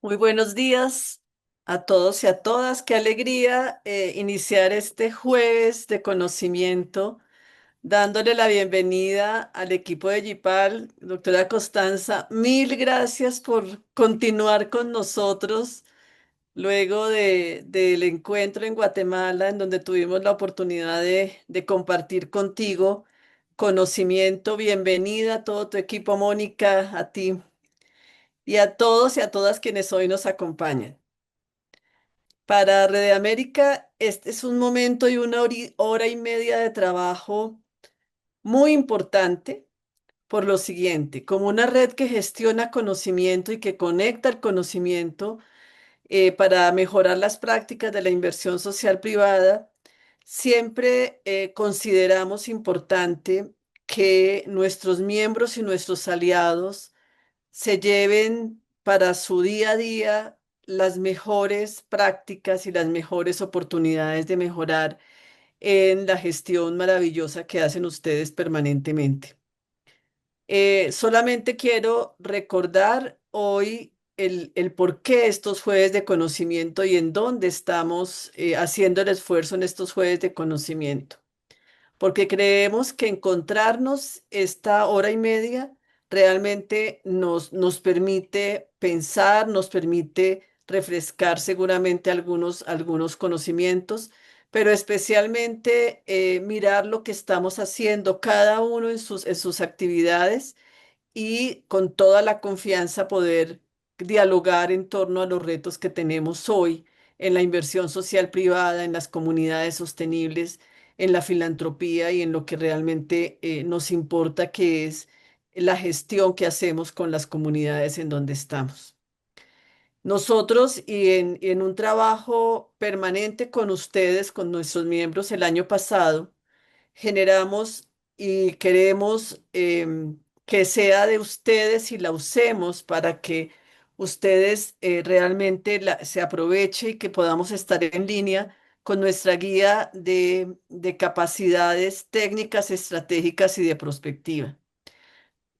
Muy buenos días a todos y a todas. Qué alegría iniciar este jueves de conocimiento, dándole la bienvenida al equipo de Gipal. Doctora Constanza, mil gracias por continuar con nosotros luego del encuentro en Guatemala, en donde tuvimos la oportunidad de compartir contigo conocimiento. Bienvenida a todo tu equipo, Mónica, a ti y a todos y a todas quienes hoy nos acompañan. Para Red América, este es un momento y una hora y media de trabajo muy importante por lo siguiente: como una red que gestiona conocimiento y que conecta el conocimiento para mejorar las prácticas de la inversión social privada, siempre consideramos importante que nuestros miembros y nuestros aliados se lleven para su día a día las mejores prácticas y las mejores oportunidades de mejorar en la gestión maravillosa que hacen ustedes permanentemente. Solamente quiero recordar hoy el por qué estos jueves de conocimiento y en dónde estamos haciendo el esfuerzo en estos jueves de conocimiento, porque creemos que encontrarnos esta hora y media realmente nos permite pensar, nos permite refrescar seguramente algunos conocimientos, pero especialmente mirar lo que estamos haciendo cada uno en sus actividades y con toda la confianza poder dialogar en torno a los retos que tenemos hoy en la inversión social privada, en las comunidades sostenibles, en la filantropía y en lo que realmente nos importa, que es la gestión que hacemos con las comunidades en donde estamos. Nosotros y en un trabajo permanente con ustedes, con nuestros miembros, el año pasado, generamos y queremos que sea de ustedes y la usemos para que ustedes realmente se aproveche y que podamos estar en línea con nuestra guía de capacidades técnicas, estratégicas y de prospectiva.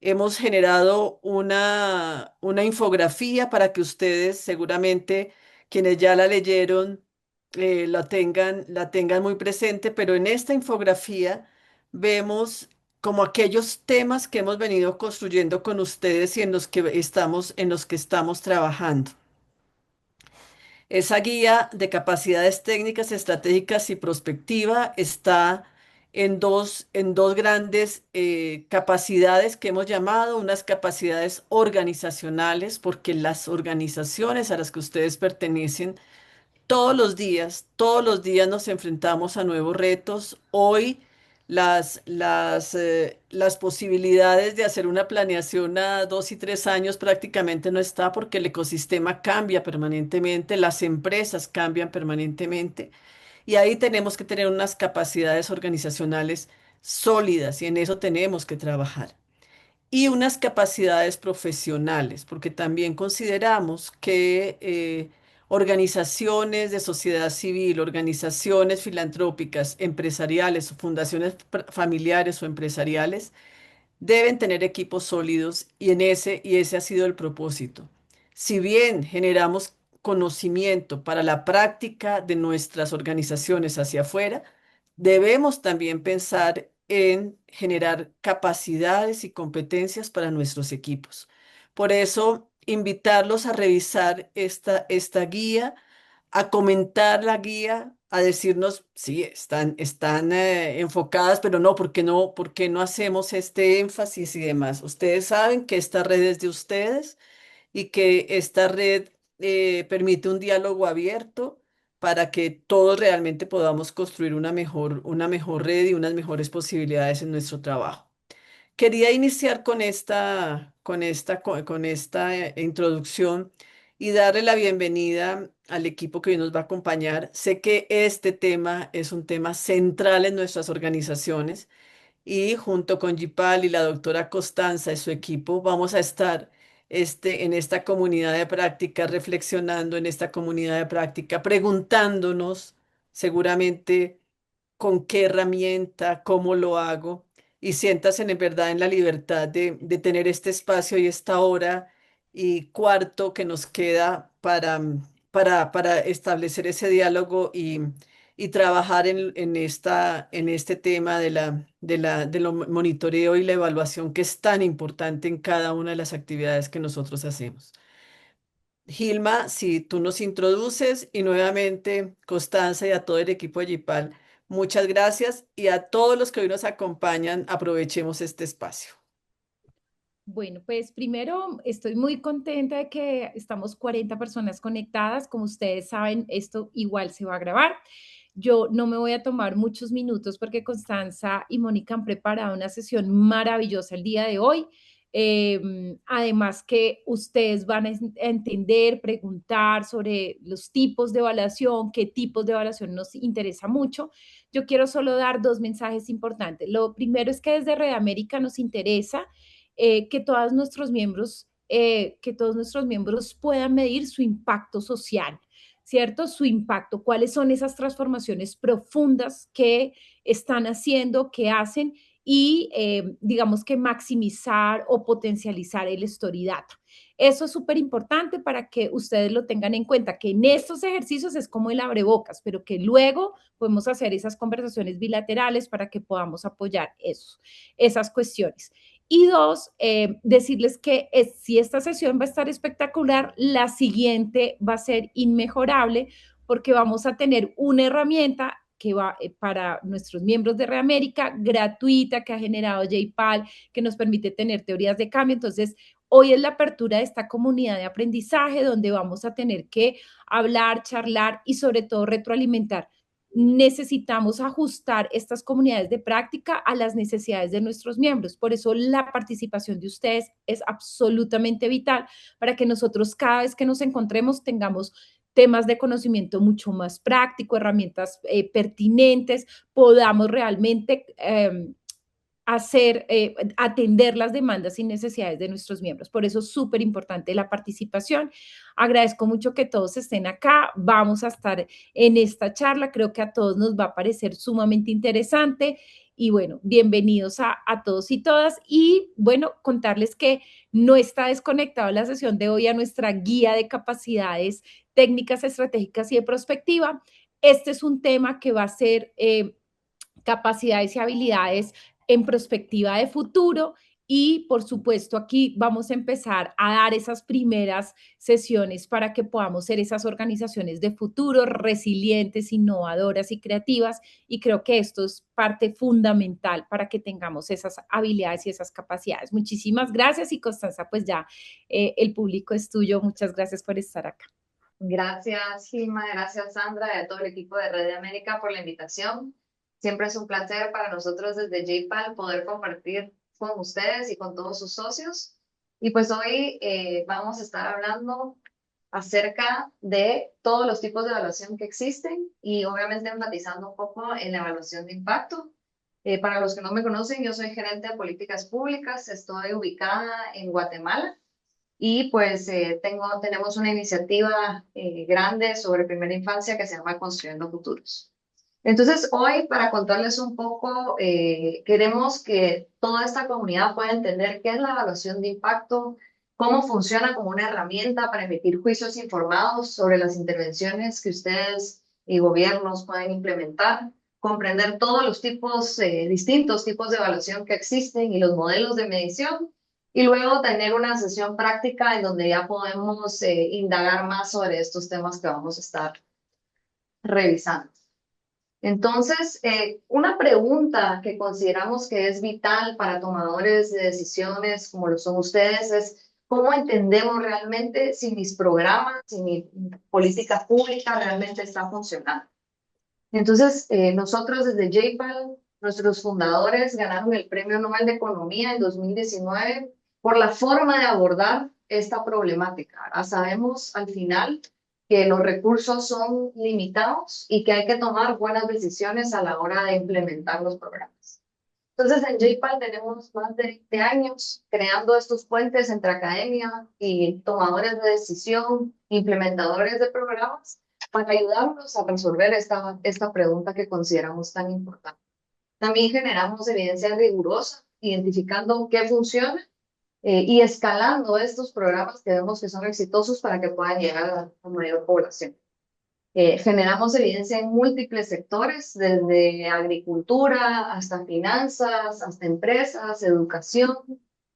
Hemos generado una infografía para que ustedes, seguramente quienes ya la leyeron, la tengan muy presente, pero en esta infografía vemos como aquellos temas que hemos venido construyendo con ustedes y en los que estamos trabajando. Esa guía de capacidades técnicas, estratégicas y prospectiva está en dos grandes capacidades que hemos llamado unas capacidades organizacionales, porque las organizaciones a las que ustedes pertenecen todos los días nos enfrentamos a nuevos retos. Hoy las posibilidades de hacer una planeación a 2 y 3 años prácticamente no está, porque el ecosistema cambia permanentemente, las empresas cambian permanentemente y ahí tenemos que tener unas capacidades organizacionales sólidas y en eso tenemos que trabajar, y unas capacidades profesionales, porque también consideramos que organizaciones de sociedad civil, organizaciones filantrópicas, empresariales o fundaciones familiares o empresariales deben tener equipos sólidos, y ese ha sido el propósito. Si bien generamos conocimiento para la práctica de nuestras organizaciones hacia afuera, debemos también pensar en generar capacidades y competencias para nuestros equipos. Por eso, invitarlos a revisar esta guía, a comentar la guía, a decirnos, sí, están enfocadas, pero no, ¿por qué no hacemos este énfasis y demás? Ustedes saben que esta red es de ustedes y que esta red permite un diálogo abierto para que todos realmente podamos construir una mejor red y unas mejores posibilidades en nuestro trabajo. Quería iniciar con esta introducción y darle la bienvenida al equipo que hoy nos va a acompañar. Sé que este tema es un tema central en nuestras organizaciones y junto con Gipal y la doctora Costanza y su equipo vamos a estar en esta comunidad de práctica, reflexionando en esta comunidad de práctica, preguntándonos seguramente con qué herramienta, cómo lo hago, y siéntanse en verdad en la libertad de tener este espacio y esta hora Y cuarto, que nos queda para establecer ese diálogo y trabajar en este tema de lo monitoreo y la evaluación que es tan importante en cada una de las actividades que nosotros hacemos. Gilma, si tú nos introduces y nuevamente Constanza y a todo el equipo de Gipal, muchas gracias y a todos los que hoy nos acompañan, aprovechemos este espacio. Bueno, pues primero estoy muy contenta de que estamos 40 personas conectadas. Como ustedes saben, esto igual se va a grabar. Yo no me voy a tomar muchos minutos porque Constanza y Mónica han preparado una sesión maravillosa el día de hoy. Además que ustedes van a entender, preguntar sobre los tipos de evaluación, qué tipos de evaluación nos interesa mucho. Yo quiero solo dar dos mensajes importantes. Lo primero es que desde Red América nos interesa que todos nuestros miembros puedan medir su impacto social, ¿cierto? Su impacto, cuáles son esas transformaciones profundas que están haciendo, que hacen y digamos que maximizar o potencializar el story data. Eso es súper importante para que ustedes lo tengan en cuenta, que en estos ejercicios es como el abrebocas, pero que luego podemos hacer esas conversaciones bilaterales para que podamos apoyar esas cuestiones. Y dos, decirles que si esta sesión va a estar espectacular, la siguiente va a ser inmejorable porque vamos a tener una herramienta que va para nuestros miembros de Reamérica, gratuita, que ha generado JPAL, que nos permite tener teorías de cambio. Entonces, hoy es la apertura de esta comunidad de aprendizaje donde vamos a tener que hablar, charlar y sobre todo retroalimentar. Necesitamos ajustar estas comunidades de práctica a las necesidades de nuestros miembros. Por eso la participación de ustedes es absolutamente vital para que nosotros cada vez que nos encontremos tengamos temas de conocimiento mucho más práctico, herramientas pertinentes, podamos realmente atender las demandas y necesidades de nuestros miembros. Por eso es súper importante la participación. Agradezco mucho que todos estén acá. Vamos a estar en esta charla. Creo que a todos nos va a parecer sumamente interesante. Y bueno, bienvenidos a todos y todas. Y bueno, contarles que no está desconectada la sesión de hoy a nuestra guía de capacidades técnicas, estratégicas y de prospectiva. Este es un tema que va a ser capacidades y habilidades en perspectiva de futuro. Y por supuesto, aquí vamos a empezar a dar esas primeras sesiones para que podamos ser esas organizaciones de futuro resilientes, innovadoras y creativas. Y creo que esto es parte fundamental para que tengamos esas habilidades y esas capacidades. Muchísimas gracias y Constanza, pues ya el público es tuyo. Muchas gracias por estar acá. Gracias, Gilma, gracias, Sandra, y a todo el equipo de Red de América por la invitación. Siempre es un placer para nosotros desde JPAL poder compartir con ustedes y con todos sus socios. Y pues hoy vamos a estar hablando acerca de todos los tipos de evaluación que existen y obviamente enfatizando un poco en la evaluación de impacto. Para los que no me conocen, yo soy gerente de políticas públicas, estoy ubicada en Guatemala. Y pues tenemos una iniciativa grande sobre primera infancia que se llama Construyendo Futuros. Entonces, hoy, para contarles un poco, queremos que toda esta comunidad pueda entender qué es la evaluación de impacto, cómo funciona como una herramienta para emitir juicios informados sobre las intervenciones que ustedes y gobiernos pueden implementar, comprender todos los tipos, distintos tipos de evaluación que existen y los modelos de medición y luego tener una sesión práctica en donde ya podemos indagar más sobre estos temas que vamos a estar revisando. Entonces, una pregunta que consideramos que es vital para tomadores de decisiones como lo son ustedes es ¿cómo entendemos realmente si mis programas, si mi política pública realmente está funcionando? Entonces, nosotros desde JPAL, nuestros fundadores ganaron el Premio Nobel de Economía en 2019 por la forma de abordar esta problemática. Ahora sabemos al final que los recursos son limitados y que hay que tomar buenas decisiones a la hora de implementar los programas. Entonces, en JPAL tenemos más de 20 años creando estos puentes entre academia y tomadores de decisión, implementadores de programas, para ayudarnos a resolver esta pregunta que consideramos tan importante. También generamos evidencia rigurosa, identificando qué funciona y escalando estos programas que vemos que son exitosos para que puedan llegar a mayor población. Generamos evidencia en múltiples sectores, desde agricultura hasta finanzas, hasta empresas, educación,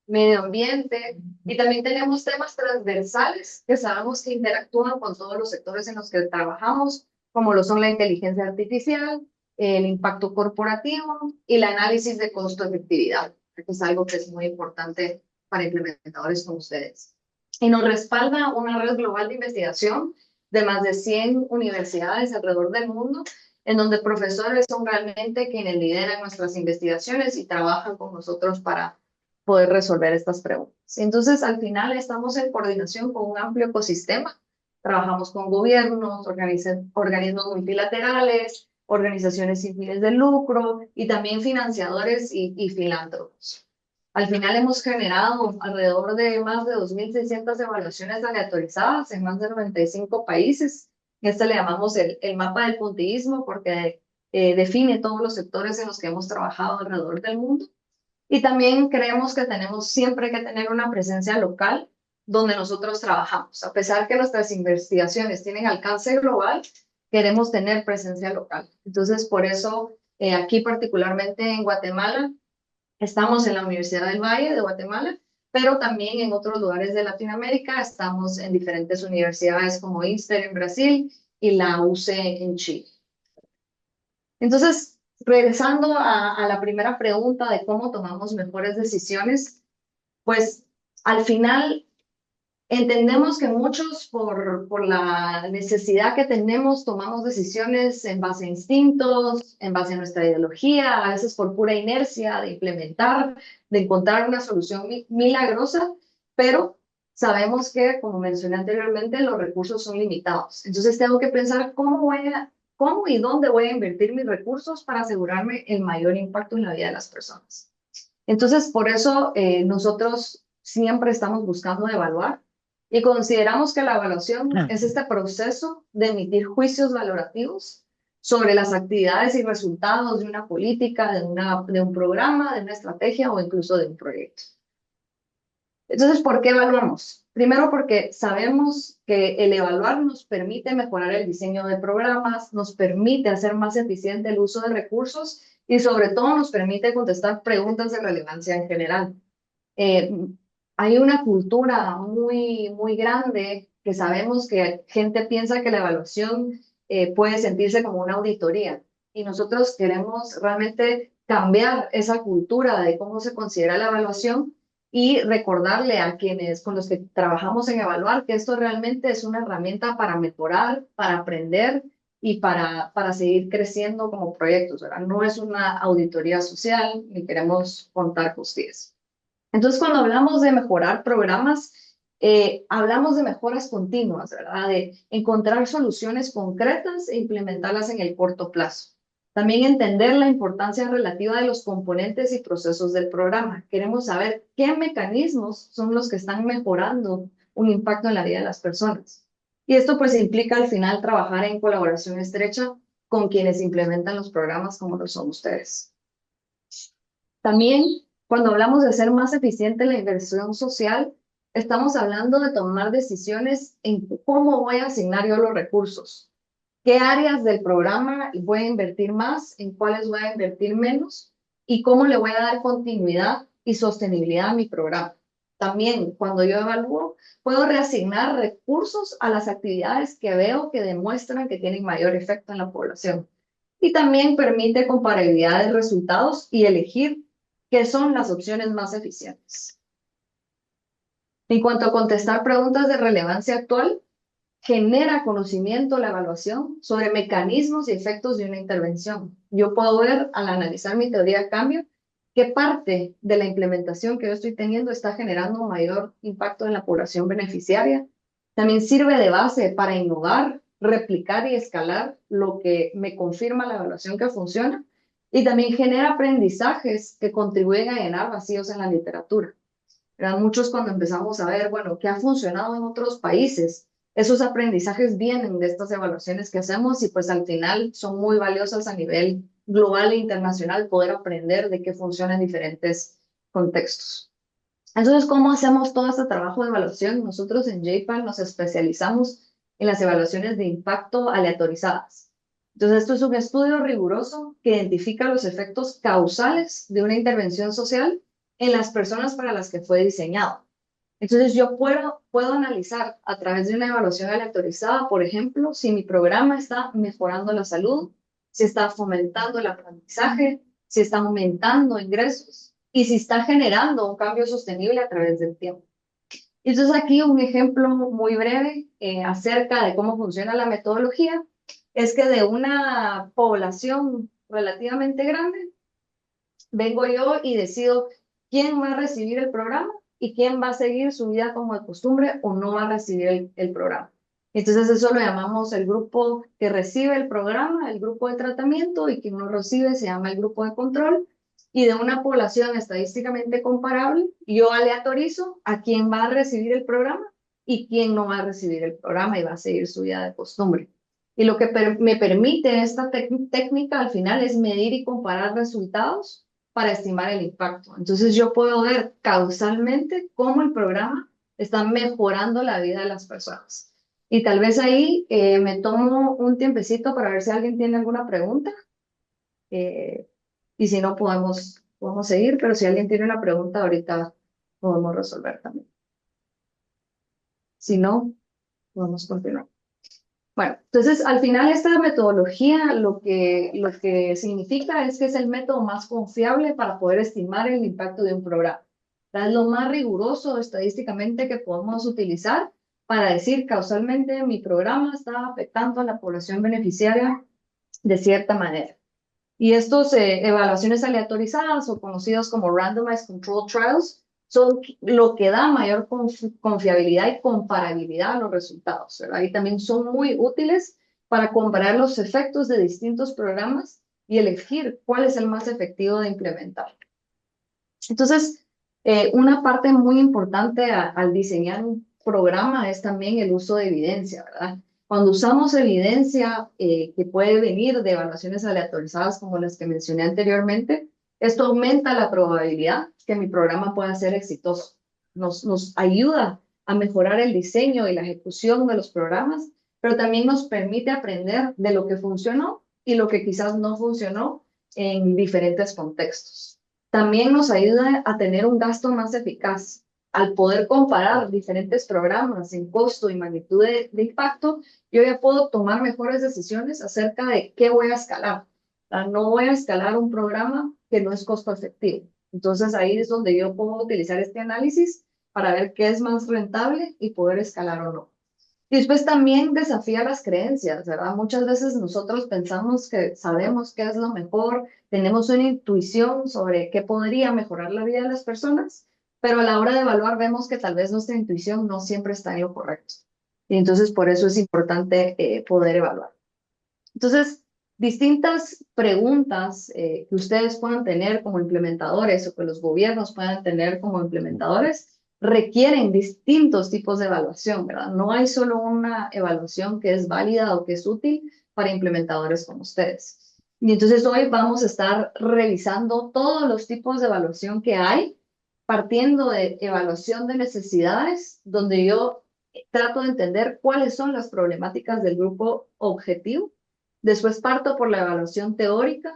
medio ambiente, y también tenemos temas transversales que sabemos que interactúan con todos los sectores en los que trabajamos, como lo son la inteligencia artificial, el impacto corporativo y el análisis de costo-efectividad, que es algo que es muy importante para implementadores como ustedes. Y nos respalda una red global de investigación de más de 100 universidades alrededor del mundo, en donde profesores son realmente quienes lideran nuestras investigaciones y trabajan con nosotros para poder resolver estas preguntas. Entonces, al final estamos en coordinación con un amplio ecosistema. Trabajamos con gobiernos, organismos multilaterales, organizaciones sin fines de lucro y también financiadores y filántropos. Al final hemos generado alrededor de más de 2.600 evaluaciones aleatorizadas en más de 95 países. Este le llamamos el mapa del puntillismo porque define todos los sectores en los que hemos trabajado alrededor del mundo. Y también creemos que tenemos siempre que tener una presencia local donde nosotros trabajamos. A pesar que nuestras investigaciones tienen alcance global, queremos tener presencia local. Entonces, por eso, aquí particularmente en Guatemala, estamos en la Universidad del Valle de Guatemala, pero también en otros lugares de Latinoamérica. Estamos en diferentes universidades como INSTER en Brasil y la UC en Chile. Entonces, regresando a la primera pregunta de cómo tomamos mejores decisiones, pues al final entendemos que muchos por la necesidad que tenemos tomamos decisiones en base a instintos, en base a nuestra ideología, a veces por pura inercia de implementar, de encontrar una solución milagrosa, pero sabemos que, como mencioné anteriormente, los recursos son limitados. Entonces tengo que pensar cómo y dónde voy a invertir mis recursos para asegurarme el mayor impacto en la vida de las personas. Entonces, por eso nosotros siempre estamos buscando evaluar y consideramos que la evaluación es este proceso de emitir juicios valorativos sobre las actividades y resultados de una política, de un programa, de una estrategia o incluso de un proyecto. Entonces, ¿por qué evaluamos? Primero, porque sabemos que el evaluar nos permite mejorar el diseño de programas, nos permite hacer más eficiente el uso de recursos y sobre todo nos permite contestar preguntas de relevancia en general. Hay una cultura muy grande que sabemos que gente piensa que la evaluación puede sentirse como una auditoría y nosotros queremos realmente cambiar esa cultura de cómo se considera la evaluación y recordarle a quienes con los que trabajamos en evaluar que esto realmente es una herramienta para mejorar, para aprender y para seguir creciendo como proyectos, ¿verdad? No es una auditoría social ni queremos contar costillas. Entonces, cuando hablamos de mejorar programas, hablamos de mejoras continuas, ¿verdad? De encontrar soluciones concretas e implementarlas en el corto plazo. También entender la importancia relativa de los componentes y procesos del programa. Queremos saber qué mecanismos son los que están mejorando un impacto en la vida de las personas. Y esto pues implica al final trabajar en colaboración estrecha con quienes implementan los programas como lo son ustedes. También, cuando hablamos de hacer más eficiente la inversión social, estamos hablando de tomar decisiones en cómo voy a asignar yo los recursos, qué áreas del programa voy a invertir más, en cuáles voy a invertir menos y cómo le voy a dar continuidad y sostenibilidad a mi programa. También, cuando yo evalúo, puedo reasignar recursos a las actividades que veo que demuestran que tienen mayor efecto en la población. Y también permite comparabilidad de resultados y elegir qué son las opciones más eficientes. En cuanto a contestar preguntas de relevancia actual, genera conocimiento la evaluación sobre mecanismos y efectos de una intervención. Yo puedo ver, al analizar mi teoría de cambio, qué parte de la implementación que yo estoy teniendo está generando un mayor impacto en la población beneficiaria. También sirve de base para innovar, replicar y escalar lo que me confirma la evaluación que funciona. Y también genera aprendizajes que contribuyen a llenar vacíos en la literatura. ¿Verdad? Muchos cuando empezamos a ver, bueno, qué ha funcionado en otros países, esos aprendizajes vienen de estas evaluaciones que hacemos y pues al final son muy valiosas a nivel global e internacional poder aprender de qué funciona en diferentes contextos. Entonces, ¿cómo hacemos todo este trabajo de evaluación? Nosotros en JPAL nos especializamos en las evaluaciones de impacto aleatorizadas. Entonces, esto es un estudio riguroso que identifica los efectos causales de una intervención social en las personas para las que fue diseñado. Entonces, yo puedo analizar a través de una evaluación aleatorizada, por ejemplo, si mi programa está mejorando la salud, si está fomentando el aprendizaje, si está aumentando ingresos y si está generando un cambio sostenible a través del tiempo. Entonces, aquí un ejemplo muy breve acerca de cómo funciona la metodología es que de una población relativamente grande, vengo yo y decido quién va a recibir el programa y quién va a seguir su vida como de costumbre o no va a recibir el programa. Entonces eso lo llamamos el grupo que recibe el programa, el grupo de tratamiento, y quien no recibe se llama el grupo de control. Y de una población estadísticamente comparable, yo aleatorizo a quién va a recibir el programa y quién no va a recibir el programa y va a seguir su vida de costumbre. Y lo que me permite esta técnica al final es medir y comparar resultados para estimar el impacto. Entonces yo puedo ver causalmente cómo el programa está mejorando la vida de las personas. Y tal vez ahí me tomo un tiempecito para ver si alguien tiene alguna pregunta. eh, y si no, podemos seguir, pero si alguien tiene una pregunta, ahorita podemos resolver también. Si no, podemos continuar. Bueno, entonces al final esta metodología lo que significa es que es el método más confiable para poder estimar el impacto de un programa. Es lo más riguroso estadísticamente que podemos utilizar para decir causalmente mi programa está afectando a la población beneficiaria de cierta manera. Y estos evaluaciones aleatorizadas o conocidos como Randomized Controlled Trials son lo que da mayor confiabilidad y comparabilidad a los resultados, ¿verdad? Y también son muy útiles para comparar los efectos de distintos programas y elegir cuál es el más efectivo de implementar. Entonces, una parte muy importante al diseñar un programa es también el uso de evidencia, ¿verdad? Cuando usamos evidencia que puede venir de evaluaciones aleatorizadas como las que mencioné anteriormente, esto aumenta la probabilidad que mi programa pueda ser exitoso. Nos ayuda a mejorar el diseño y la ejecución de los programas, pero también nos permite aprender de lo que funcionó y lo que quizás no funcionó en diferentes contextos. También nos ayuda a tener un gasto más eficaz. Al poder comparar diferentes programas en costo y magnitud de impacto, yo ya puedo tomar mejores decisiones acerca de qué voy a escalar. No voy a escalar un programa que no es costo efectivo. Entonces ahí es donde yo puedo utilizar este análisis para ver qué es más rentable y poder escalar o no. Y después también desafía las creencias, ¿verdad? Muchas veces nosotros pensamos que sabemos qué es lo mejor, tenemos una intuición sobre qué podría mejorar la vida de las personas, pero a la hora de evaluar vemos que tal vez nuestra intuición no siempre está en lo correcto. Y entonces por eso es importante poder evaluar. Entonces, distintas preguntas que ustedes puedan tener como implementadores o que los gobiernos puedan tener como implementadores requieren distintos tipos de evaluación, ¿verdad? No hay solo una evaluación que es válida o que es útil para implementadores como ustedes. Y entonces hoy vamos a estar revisando todos los tipos de evaluación que hay, partiendo de evaluación de necesidades, donde yo trato de entender cuáles son las problemáticas del grupo objetivo. Después parto por la evaluación teórica,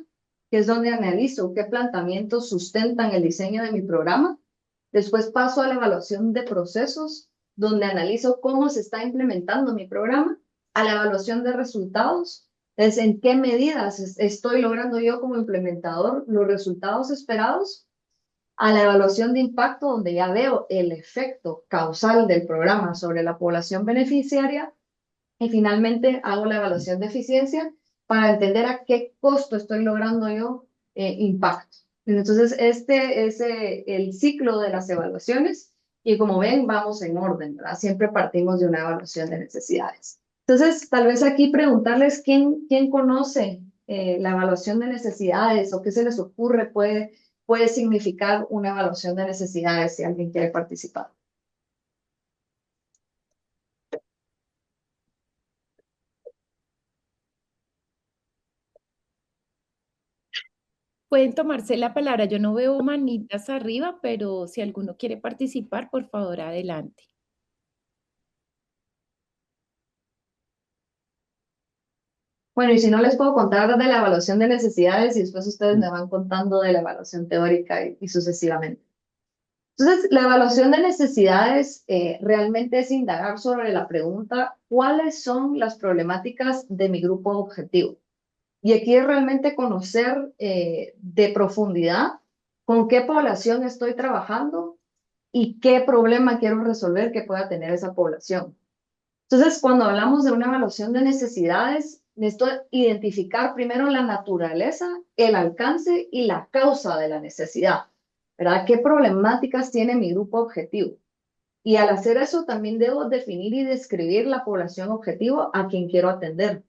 que es donde analizo qué planteamientos sustentan el diseño de mi programa. Después paso a la evaluación de procesos, donde analizo cómo se está implementando mi programa. A la evaluación de resultados, es en qué medidas estoy logrando yo como implementador los resultados esperados. A la evaluación de impacto, donde ya veo el efecto causal del programa sobre la población beneficiaria. Y finalmente hago la evaluación de eficiencia para entender a qué costo estoy logrando yo impacto. Entonces, este es el ciclo de las evaluaciones y como ven, vamos en orden, ¿verdad? Siempre partimos de una evaluación de necesidades. Entonces, tal vez aquí preguntarles quién conoce la evaluación de necesidades o qué se les ocurre puede significar una evaluación de necesidades si alguien quiere participar. Pueden tomarse la palabra. Yo no veo manitas arriba, pero si alguno quiere participar, por favor, adelante. Bueno, y si no les puedo contar de la evaluación de necesidades y después ustedes me van contando de la evaluación teórica y sucesivamente. Entonces, la evaluación de necesidades realmente es indagar sobre la pregunta, ¿cuáles son las problemáticas de mi grupo objetivo? Y aquí es realmente conocer de profundidad con qué población estoy trabajando y qué problema quiero resolver que pueda tener esa población. Entonces, cuando hablamos de una evaluación de necesidades, necesito identificar primero la naturaleza, el alcance y la causa de la necesidad, ¿verdad? ¿Qué problemáticas tiene mi grupo objetivo? Y al hacer eso, también debo definir y describir la población objetivo a quien quiero atender.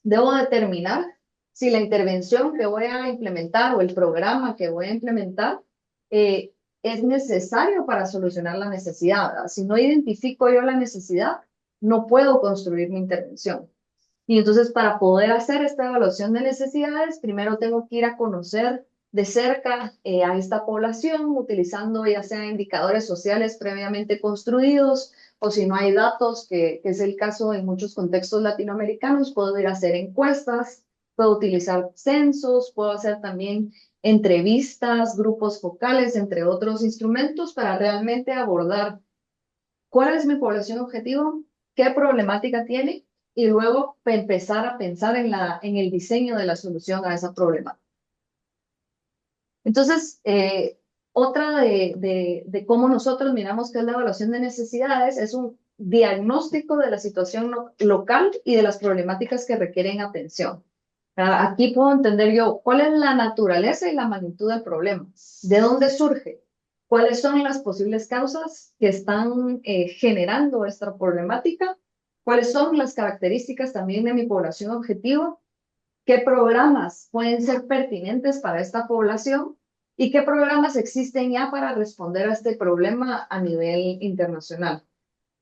Debo determinar si la intervención que voy a implementar o el programa que voy a implementar eh, es necesario para solucionar la necesidad, ¿verdad? Si no identifico yo la necesidad, no puedo construir mi intervención. Y entonces, para poder hacer esta evaluación de necesidades, primero tengo que ir a conocer de cerca a esta población, utilizando ya sea indicadores sociales previamente construidos, o si no hay datos, que es el caso en muchos contextos latinoamericanos, puedo ir a hacer encuestas, puedo utilizar censos, puedo hacer también entrevistas, grupos focales, entre otros instrumentos, para realmente abordar cuál es mi población objetivo, qué problemática tiene y luego empezar a pensar en el diseño de la solución a esa problemática. Entonces, otra de cómo nosotros miramos qué es la evaluación de necesidades es un diagnóstico de la situación local y de las problemáticas que requieren atención. Aquí puedo entender yo cuál es la naturaleza y la magnitud del problema, de dónde surge, cuáles son las posibles causas que están generando esta problemática, cuáles son las características también de mi población objetivo, qué programas pueden ser pertinentes para esta población y qué programas existen ya para responder a este problema a nivel internacional.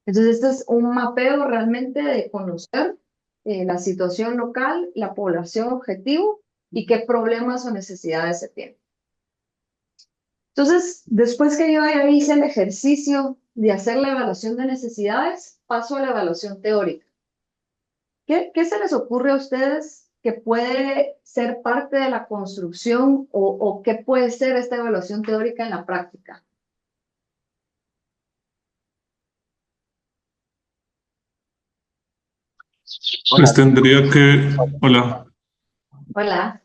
Entonces, este es un mapeo realmente de conocer la situación local, la población objetivo y qué problemas o necesidades se tienen. Entonces, después que yo ya hice el ejercicio de hacer la evaluación de necesidades, paso a la evaluación teórica. ¿Qué se les ocurre a ustedes que puede ser parte de la construcción o qué puede ser esta evaluación teórica en la práctica? Pues tendría que, hola, Hola.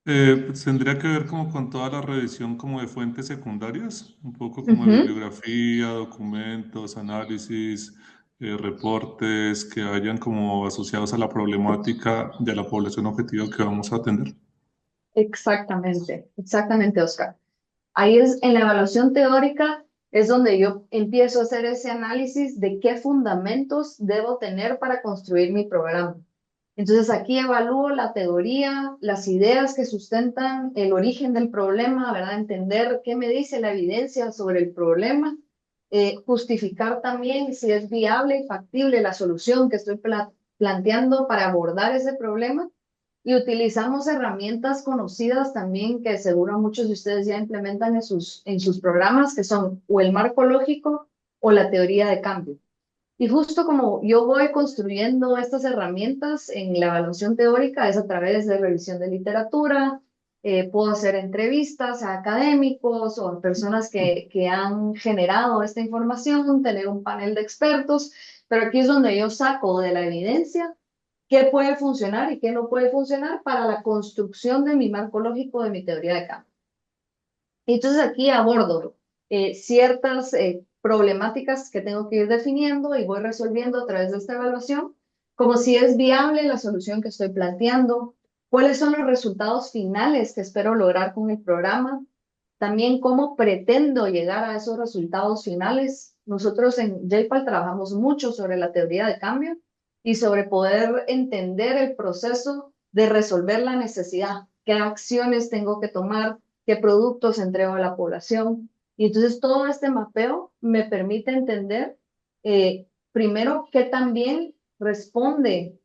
pues tendría que ver como con toda la revisión como de fuentes secundarias, un poco como de Ujú. bibliografía, documentos, análisis, reportes que hayan como asociados a la problemática de la población objetivo que vamos a atender. Exactamente, Oscar. Ahí es en la evaluación teórica es donde yo empiezo a hacer ese análisis de qué fundamentos debo tener para construir mi programa. Entonces aquí evalúo la teoría, las ideas que sustentan el origen del problema, ¿verdad? Entender qué me dice la evidencia sobre el problema, justificar también si es viable y factible la solución que estoy planteando para abordar ese problema. Y utilizamos herramientas conocidas también que seguro muchos de ustedes ya implementan en sus programas, que son o el marco lógico o la teoría de cambio. Y justo como yo voy construyendo estas herramientas en la evaluación teórica es a través de revisión de literatura, puedo hacer entrevistas a académicos o a personas que han generado esta información, tener un panel de expertos, pero aquí es donde yo saco de la evidencia qué puede funcionar y qué no puede funcionar para la construcción de mi marco lógico de mi teoría de cambio. Entonces aquí abordo ciertas problemáticas que tengo que ir definiendo y voy resolviendo a través de esta evaluación, como si es viable la solución que estoy planteando, cuáles son los resultados finales que espero lograr con el programa, también cómo pretendo llegar a esos resultados finales. Nosotros en JPAL trabajamos mucho sobre la teoría de cambio y sobre poder entender el proceso de resolver la necesidad, qué acciones tengo que tomar, qué productos entrego a la población. Y entonces todo este mapeo me permite entender, primero, qué también responde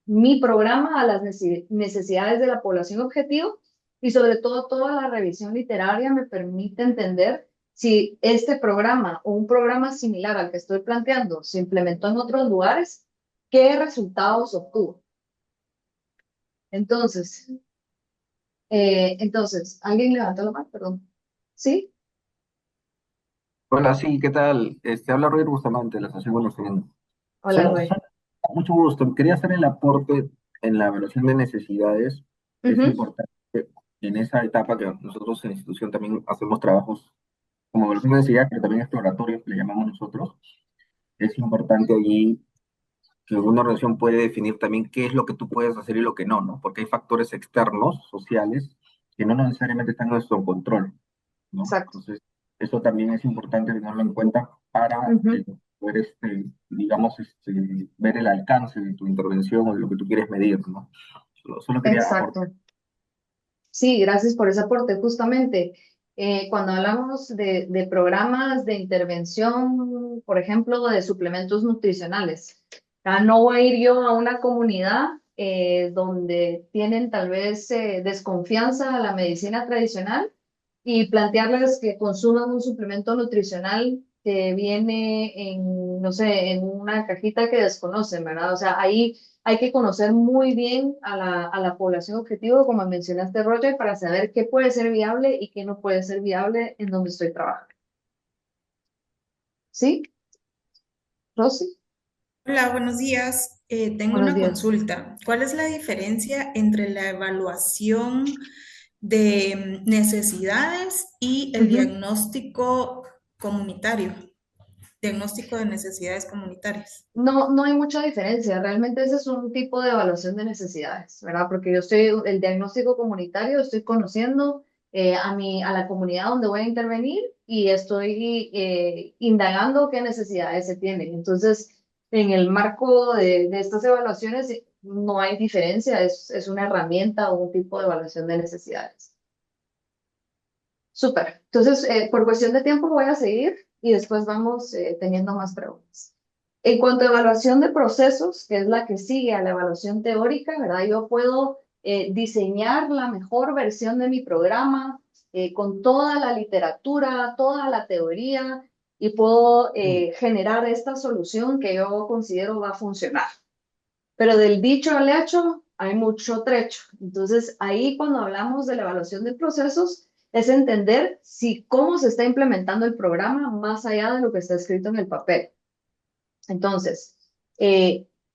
mi programa a las necesidades de la población objetivo y sobre todo toda la revisión literaria me permite entender si este programa o un programa similar al que estoy planteando se implementó en otros lugares, qué resultados obtuvo. Entonces, ¿alguien levantó la mano? Perdón. ¿Sí? Hola, sí, ¿qué tal? Habla Roger Bustamante, de la Asociación Buenos Aires. Hola, Roy. Mucho gusto. Quería hacer el aporte en la evaluación de necesidades. Es Ujú, importante en esa etapa que nosotros en la institución también hacemos trabajos como evaluación de necesidades, pero también exploratorios, que le llamamos nosotros. Es importante allí que una organización puede definir también qué es lo que tú puedes hacer y lo que no, ¿no? Porque hay factores externos, sociales, que no necesariamente están en nuestro control, ¿no? exacto. Entonces, eso también es importante tenerlo en cuenta para Ujú, poder, digamos, ver el alcance de tu intervención o de lo que tú quieres medir, ¿no? Solo quería aportar. exacto. Sí, gracias por ese aporte. Justamente, cuando hablamos de programas de intervención, por ejemplo, de suplementos nutricionales, no voy a ir yo a una comunidad donde tienen tal vez desconfianza a la medicina tradicional y plantearles que consuman un suplemento nutricional que viene en, no sé, en una cajita que desconocen, ¿verdad? O sea, ahí hay que conocer muy bien a la población objetivo, como mencionaste, Roger, para saber qué puede ser viable y qué no puede ser viable en donde estoy trabajando. ¿Sí? Rosy, Hola, buenos días. Tengo buenos una días. consulta. ¿Cuál es la diferencia entre la evaluación de necesidades y el Ujú. diagnóstico comunitario? Diagnóstico de necesidades comunitarias. No, no hay mucha diferencia. Realmente ese es un tipo de evaluación de necesidades, ¿verdad? Porque yo estoy, el diagnóstico comunitario, estoy conociendo a la comunidad donde voy a intervenir y estoy indagando qué necesidades se tienen. Entonces, en el marco de estas evaluaciones, no hay diferencia, es una herramienta o un tipo de evaluación de necesidades. Súper. Entonces, por cuestión de tiempo voy a seguir y después vamos teniendo más preguntas. En cuanto a evaluación de procesos, que es la que sigue a la evaluación teórica, ¿verdad? Yo puedo diseñar la mejor versión de mi programa con toda la literatura, toda la teoría y puedo generar esta solución que yo considero va a funcionar. Pero del dicho al hecho hay mucho trecho. Entonces, ahí cuando hablamos de la evaluación de procesos, es entender si cómo se está implementando el programa más allá de lo que está escrito en el papel. Entonces,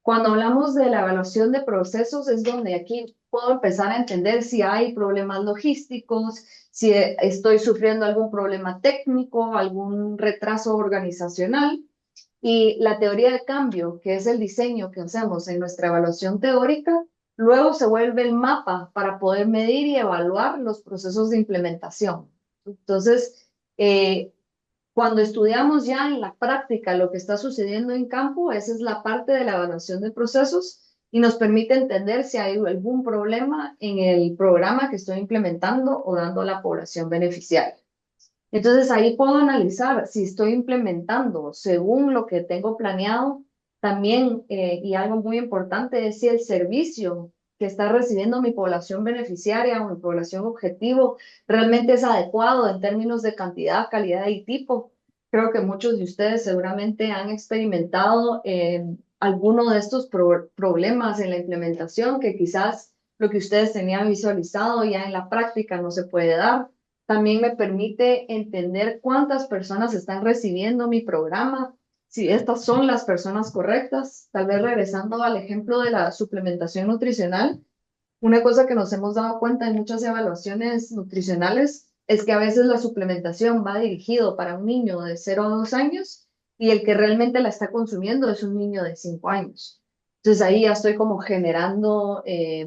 cuando hablamos de la evaluación de procesos es donde aquí puedo empezar a entender si hay problemas logísticos, si estoy sufriendo algún problema técnico, algún retraso organizacional. Y la teoría de cambio, que es el diseño que hacemos en nuestra evaluación teórica, luego se vuelve el mapa para poder medir y evaluar los procesos de implementación. Entonces, cuando estudiamos ya en la práctica lo que está sucediendo en campo, esa es la parte de la evaluación de procesos y nos permite entender si hay algún problema en el programa que estoy implementando o dando a la población beneficiaria. Entonces ahí puedo analizar si estoy implementando según lo que tengo planeado. También, y algo muy importante, es si el servicio que está recibiendo mi población beneficiaria o mi población objetivo realmente es adecuado en términos de cantidad, calidad y tipo. Creo que muchos de ustedes seguramente han experimentado alguno de estos problemas en la implementación que quizás lo que ustedes tenían visualizado ya en la práctica no se puede dar. También me permite entender cuántas personas están recibiendo mi programa, si estas son las personas correctas. Tal vez regresando al ejemplo de la suplementación nutricional, una cosa que nos hemos dado cuenta en muchas evaluaciones nutricionales es que a veces la suplementación va dirigido para un niño de 0 a 2 años y el que realmente la está consumiendo es un niño de 5 años. Entonces ahí ya estoy como generando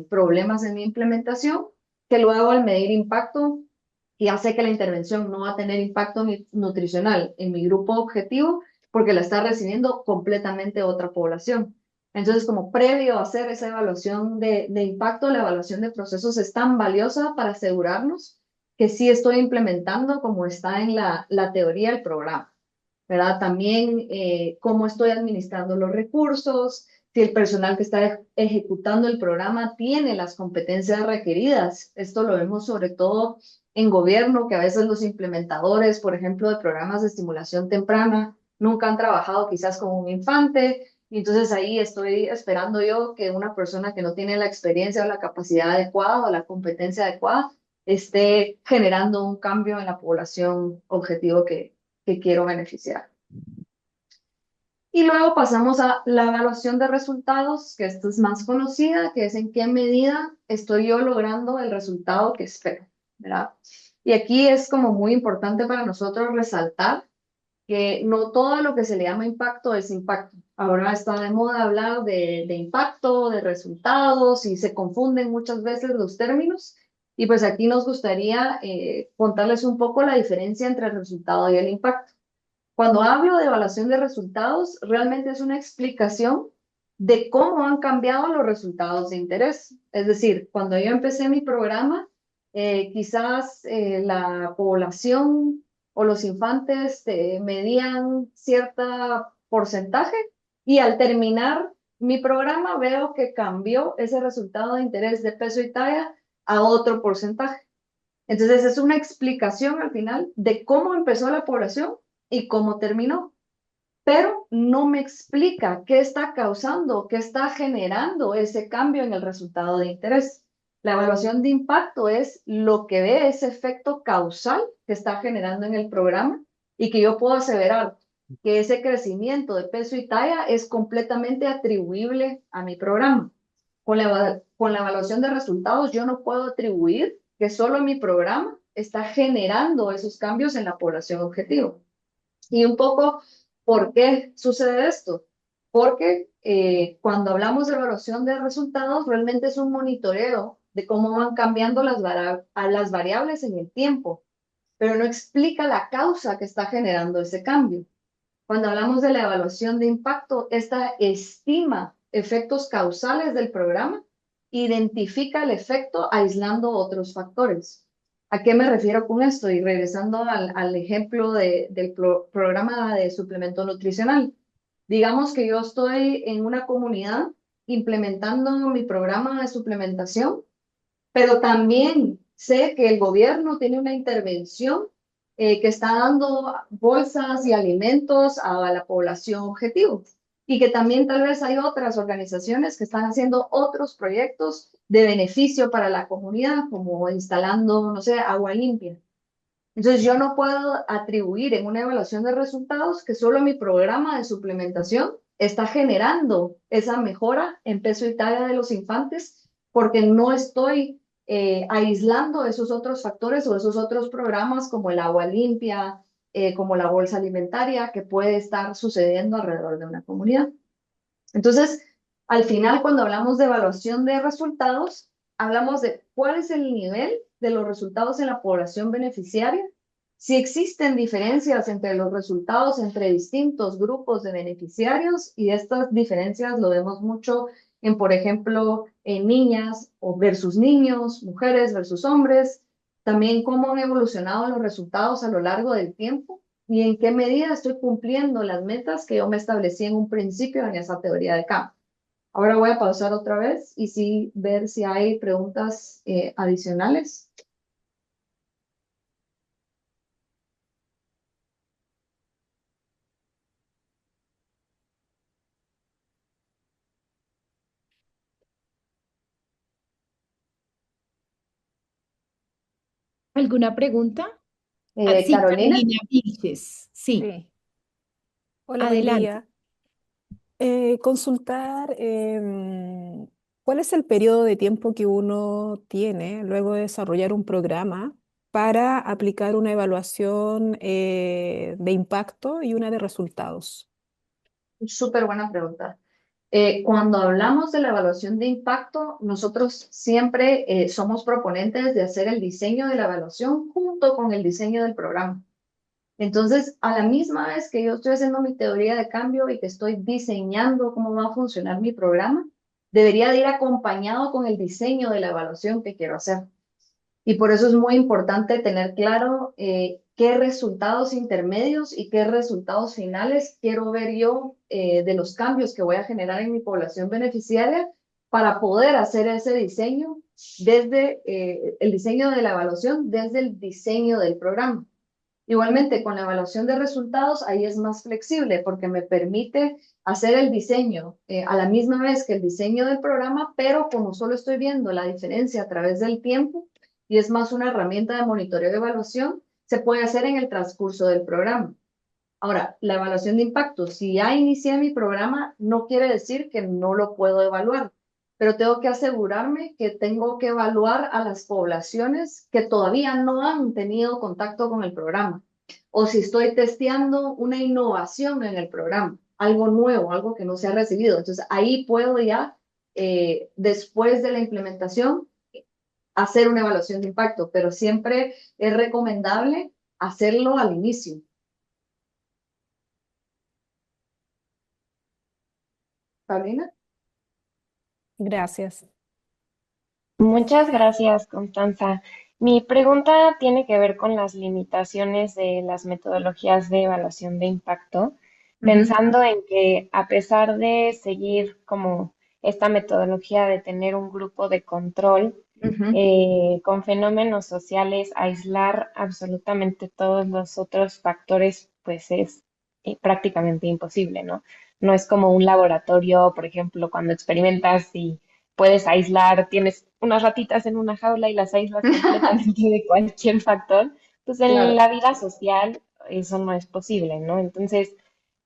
problemas en mi implementación que luego al medir impacto ya sé que la intervención no va a tener impacto nutricional en mi grupo objetivo porque la está recibiendo completamente otra población. Entonces, como previo a hacer esa evaluación de impacto, la evaluación de procesos es tan valiosa para asegurarnos que sí estoy implementando como está en la teoría del programa, ¿verdad? También cómo estoy administrando los recursos, si el personal que está ejecutando el programa tiene las competencias requeridas. Esto lo vemos sobre todo en gobierno, que a veces los implementadores, por ejemplo, de programas de estimulación temprana, nunca han trabajado quizás con un infante, y entonces ahí estoy esperando yo que una persona que no tiene la experiencia o la capacidad adecuada o la competencia adecuada esté generando un cambio en la población objetivo que quiero beneficiar. Y luego pasamos a la evaluación de resultados, que esta es más conocida, que es en qué medida estoy yo logrando el resultado que espero, ¿verdad? Y aquí es como muy importante para nosotros resaltar que no todo lo que se le llama impacto es impacto. Ahora está de moda hablar de impacto, de resultados, y se confunden muchas veces los términos. Y pues aquí nos gustaría contarles un poco la diferencia entre el resultado y el impacto. Cuando hablo de evaluación de resultados, realmente es una explicación de cómo han cambiado los resultados de interés. Es decir, cuando yo empecé mi programa, quizás la población o los infantes medían cierto porcentaje y al terminar mi programa veo que cambió ese resultado de interés de peso y talla a otro porcentaje. Entonces es una explicación al final de cómo empezó la población y cómo terminó, pero no me explica qué está causando, qué está generando ese cambio en el resultado de interés. La evaluación de impacto es lo que ve ese efecto causal que está generando en el programa y que yo puedo aseverar que ese crecimiento de peso y talla es completamente atribuible a mi programa. Con la evaluación de resultados yo no puedo atribuir que solo mi programa está generando esos cambios en la población objetivo. Y un poco, ¿por qué sucede esto? Porque cuando hablamos de evaluación de resultados, realmente es un monitoreo de cómo van cambiando las variables en el tiempo, pero no explica la causa que está generando ese cambio. Cuando hablamos de la evaluación de impacto, esta estima efectos causales del programa, identifica el efecto aislando otros factores. ¿A qué me refiero con esto? Y regresando al ejemplo del programa de suplemento nutricional. Digamos que yo estoy en una comunidad implementando mi programa de suplementación, pero también sé que el gobierno tiene una intervención que está dando bolsas y alimentos a la población objetivo y que también tal vez hay otras organizaciones que están haciendo otros proyectos de beneficio para la comunidad, como instalando, no sé, agua limpia. Entonces yo no puedo atribuir en una evaluación de resultados que solo mi programa de suplementación está generando esa mejora en peso y talla de los infantes porque no estoy aislando esos otros factores o esos otros programas como el agua limpia, como la bolsa alimentaria que puede estar sucediendo alrededor de una comunidad. Entonces, al final, cuando hablamos de evaluación de resultados, hablamos de cuál es el nivel de los resultados en la población beneficiaria, si existen diferencias entre los resultados entre distintos grupos de beneficiarios, y estas diferencias lo vemos mucho en, por ejemplo, en niñas o versus niños, mujeres versus hombres, también cómo han evolucionado los resultados a lo largo del tiempo y en qué medida estoy cumpliendo las metas que yo me establecí en un principio en esa teoría de campo. Ahora voy a pausar otra vez y sí ver si hay preguntas adicionales. ¿Alguna pregunta? Ah, sí, Carolina. Carolina Vilches. Sí, Sí. Hola, buen adelante. día. Consultar cuál es el periodo de tiempo que uno tiene luego de desarrollar un programa para aplicar una evaluación de impacto y una de resultados. Súper buena pregunta. Cuando hablamos de la evaluación de impacto, nosotros siempre somos proponentes de hacer el diseño de la evaluación junto con el diseño del programa. Entonces, a la misma vez que yo estoy haciendo mi teoría de cambio y que estoy diseñando cómo va a funcionar mi programa, debería de ir acompañado con el diseño de la evaluación que quiero hacer. Y por eso es muy importante tener claro qué qué resultados intermedios y qué resultados finales quiero ver yo de los cambios que voy a generar en mi población beneficiaria para poder hacer ese diseño desde el diseño de la evaluación, desde el diseño del programa. Igualmente, con la evaluación de resultados, ahí es más flexible porque me permite hacer el diseño a la misma vez que el diseño del programa, pero como solo estoy viendo la diferencia a través del tiempo y es más una herramienta de monitoreo y evaluación, se puede hacer en el transcurso del programa. Ahora, la evaluación de impacto, si ya inicié mi programa, no quiere decir que no lo puedo evaluar, pero tengo que asegurarme que tengo que evaluar a las poblaciones que todavía no han tenido contacto con el programa, o si estoy testeando una innovación en el programa, algo nuevo, algo que no se ha recibido. Entonces, ahí puedo ya, después de la implementación, hacer una evaluación de impacto, pero siempre es recomendable hacerlo al inicio. Paulina. Gracias. Muchas gracias, Constanza. Mi pregunta tiene que ver con las limitaciones de las metodologías de evaluación de impacto, pensando en que a pesar de seguir como esta metodología de tener un grupo de control, con fenómenos sociales, aislar absolutamente todos los otros factores, pues es prácticamente imposible, ¿no? No es como un laboratorio, por ejemplo, cuando experimentas y puedes aislar, tienes unas ratitas en una jaula y las aíslas completamente de cualquier factor. Pues en Claro. la vida social eso no es posible, ¿no? Entonces,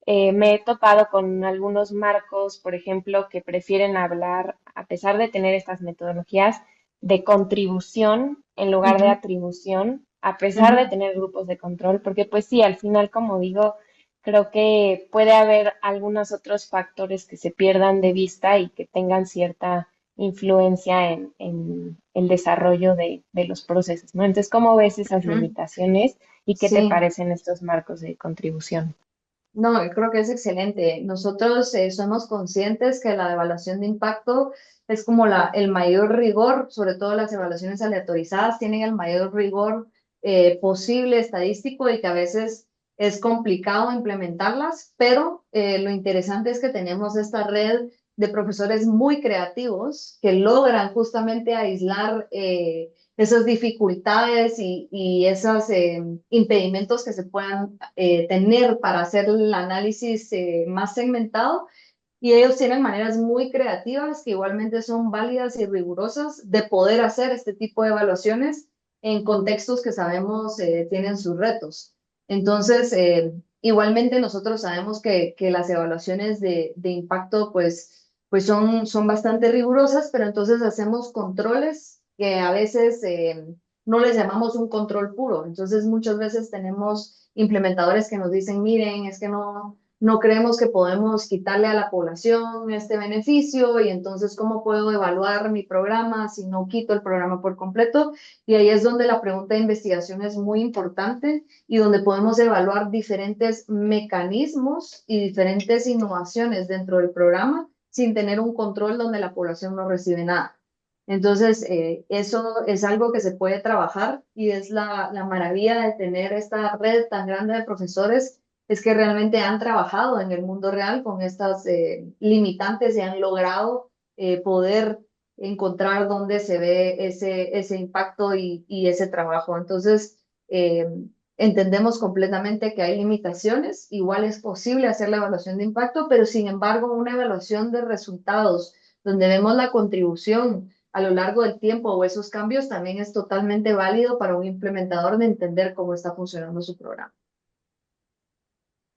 me he topado con algunos marcos, por ejemplo, que prefieren hablar, a pesar de tener estas metodologías, de contribución en lugar de atribución, a pesar de tener grupos de control, porque pues sí, al final, como digo, creo que puede haber algunos otros factores que se pierdan de vista y que tengan cierta influencia en el desarrollo de los procesos, ¿no? Entonces, ¿cómo ves esas limitaciones y qué te Sí, parecen estos marcos de contribución? no, yo creo que es excelente. Nosotros somos conscientes que la evaluación de impacto es como el mayor rigor, sobre todo las evaluaciones aleatorizadas tienen el mayor rigor posible estadístico y que a veces es complicado implementarlas, pero lo interesante es que tenemos esta red de profesores muy creativos que logran justamente aislar esas dificultades y esos impedimentos que se puedan tener para hacer el análisis más segmentado. Y ellos tienen maneras muy creativas que igualmente son válidas y rigurosas de poder hacer este tipo de evaluaciones en contextos que sabemos tienen sus retos. Entonces, igualmente nosotros sabemos que las evaluaciones de impacto pues son bastante rigurosas, pero entonces hacemos controles que a veces no les llamamos un control puro. Entonces, muchas veces tenemos implementadores que nos dicen, miren, es que no creemos que podemos quitarle a la población este beneficio y entonces, ¿cómo puedo evaluar mi programa si no quito el programa por completo? Y ahí es donde la pregunta de investigación es muy importante y donde podemos evaluar diferentes mecanismos y diferentes innovaciones dentro del programa sin tener un control donde la población no recibe nada. Entonces, eso es algo que se puede trabajar y es la maravilla de tener esta red tan grande de profesores, es que realmente han trabajado en el mundo real con estas limitantes y han logrado poder encontrar dónde se ve ese impacto y ese trabajo. Entonces, entendemos completamente que hay limitaciones, igual es posible hacer la evaluación de impacto, pero sin embargo, una evaluación de resultados donde vemos la contribución a lo largo del tiempo o esos cambios también es totalmente válido para un implementador de entender cómo está funcionando su programa.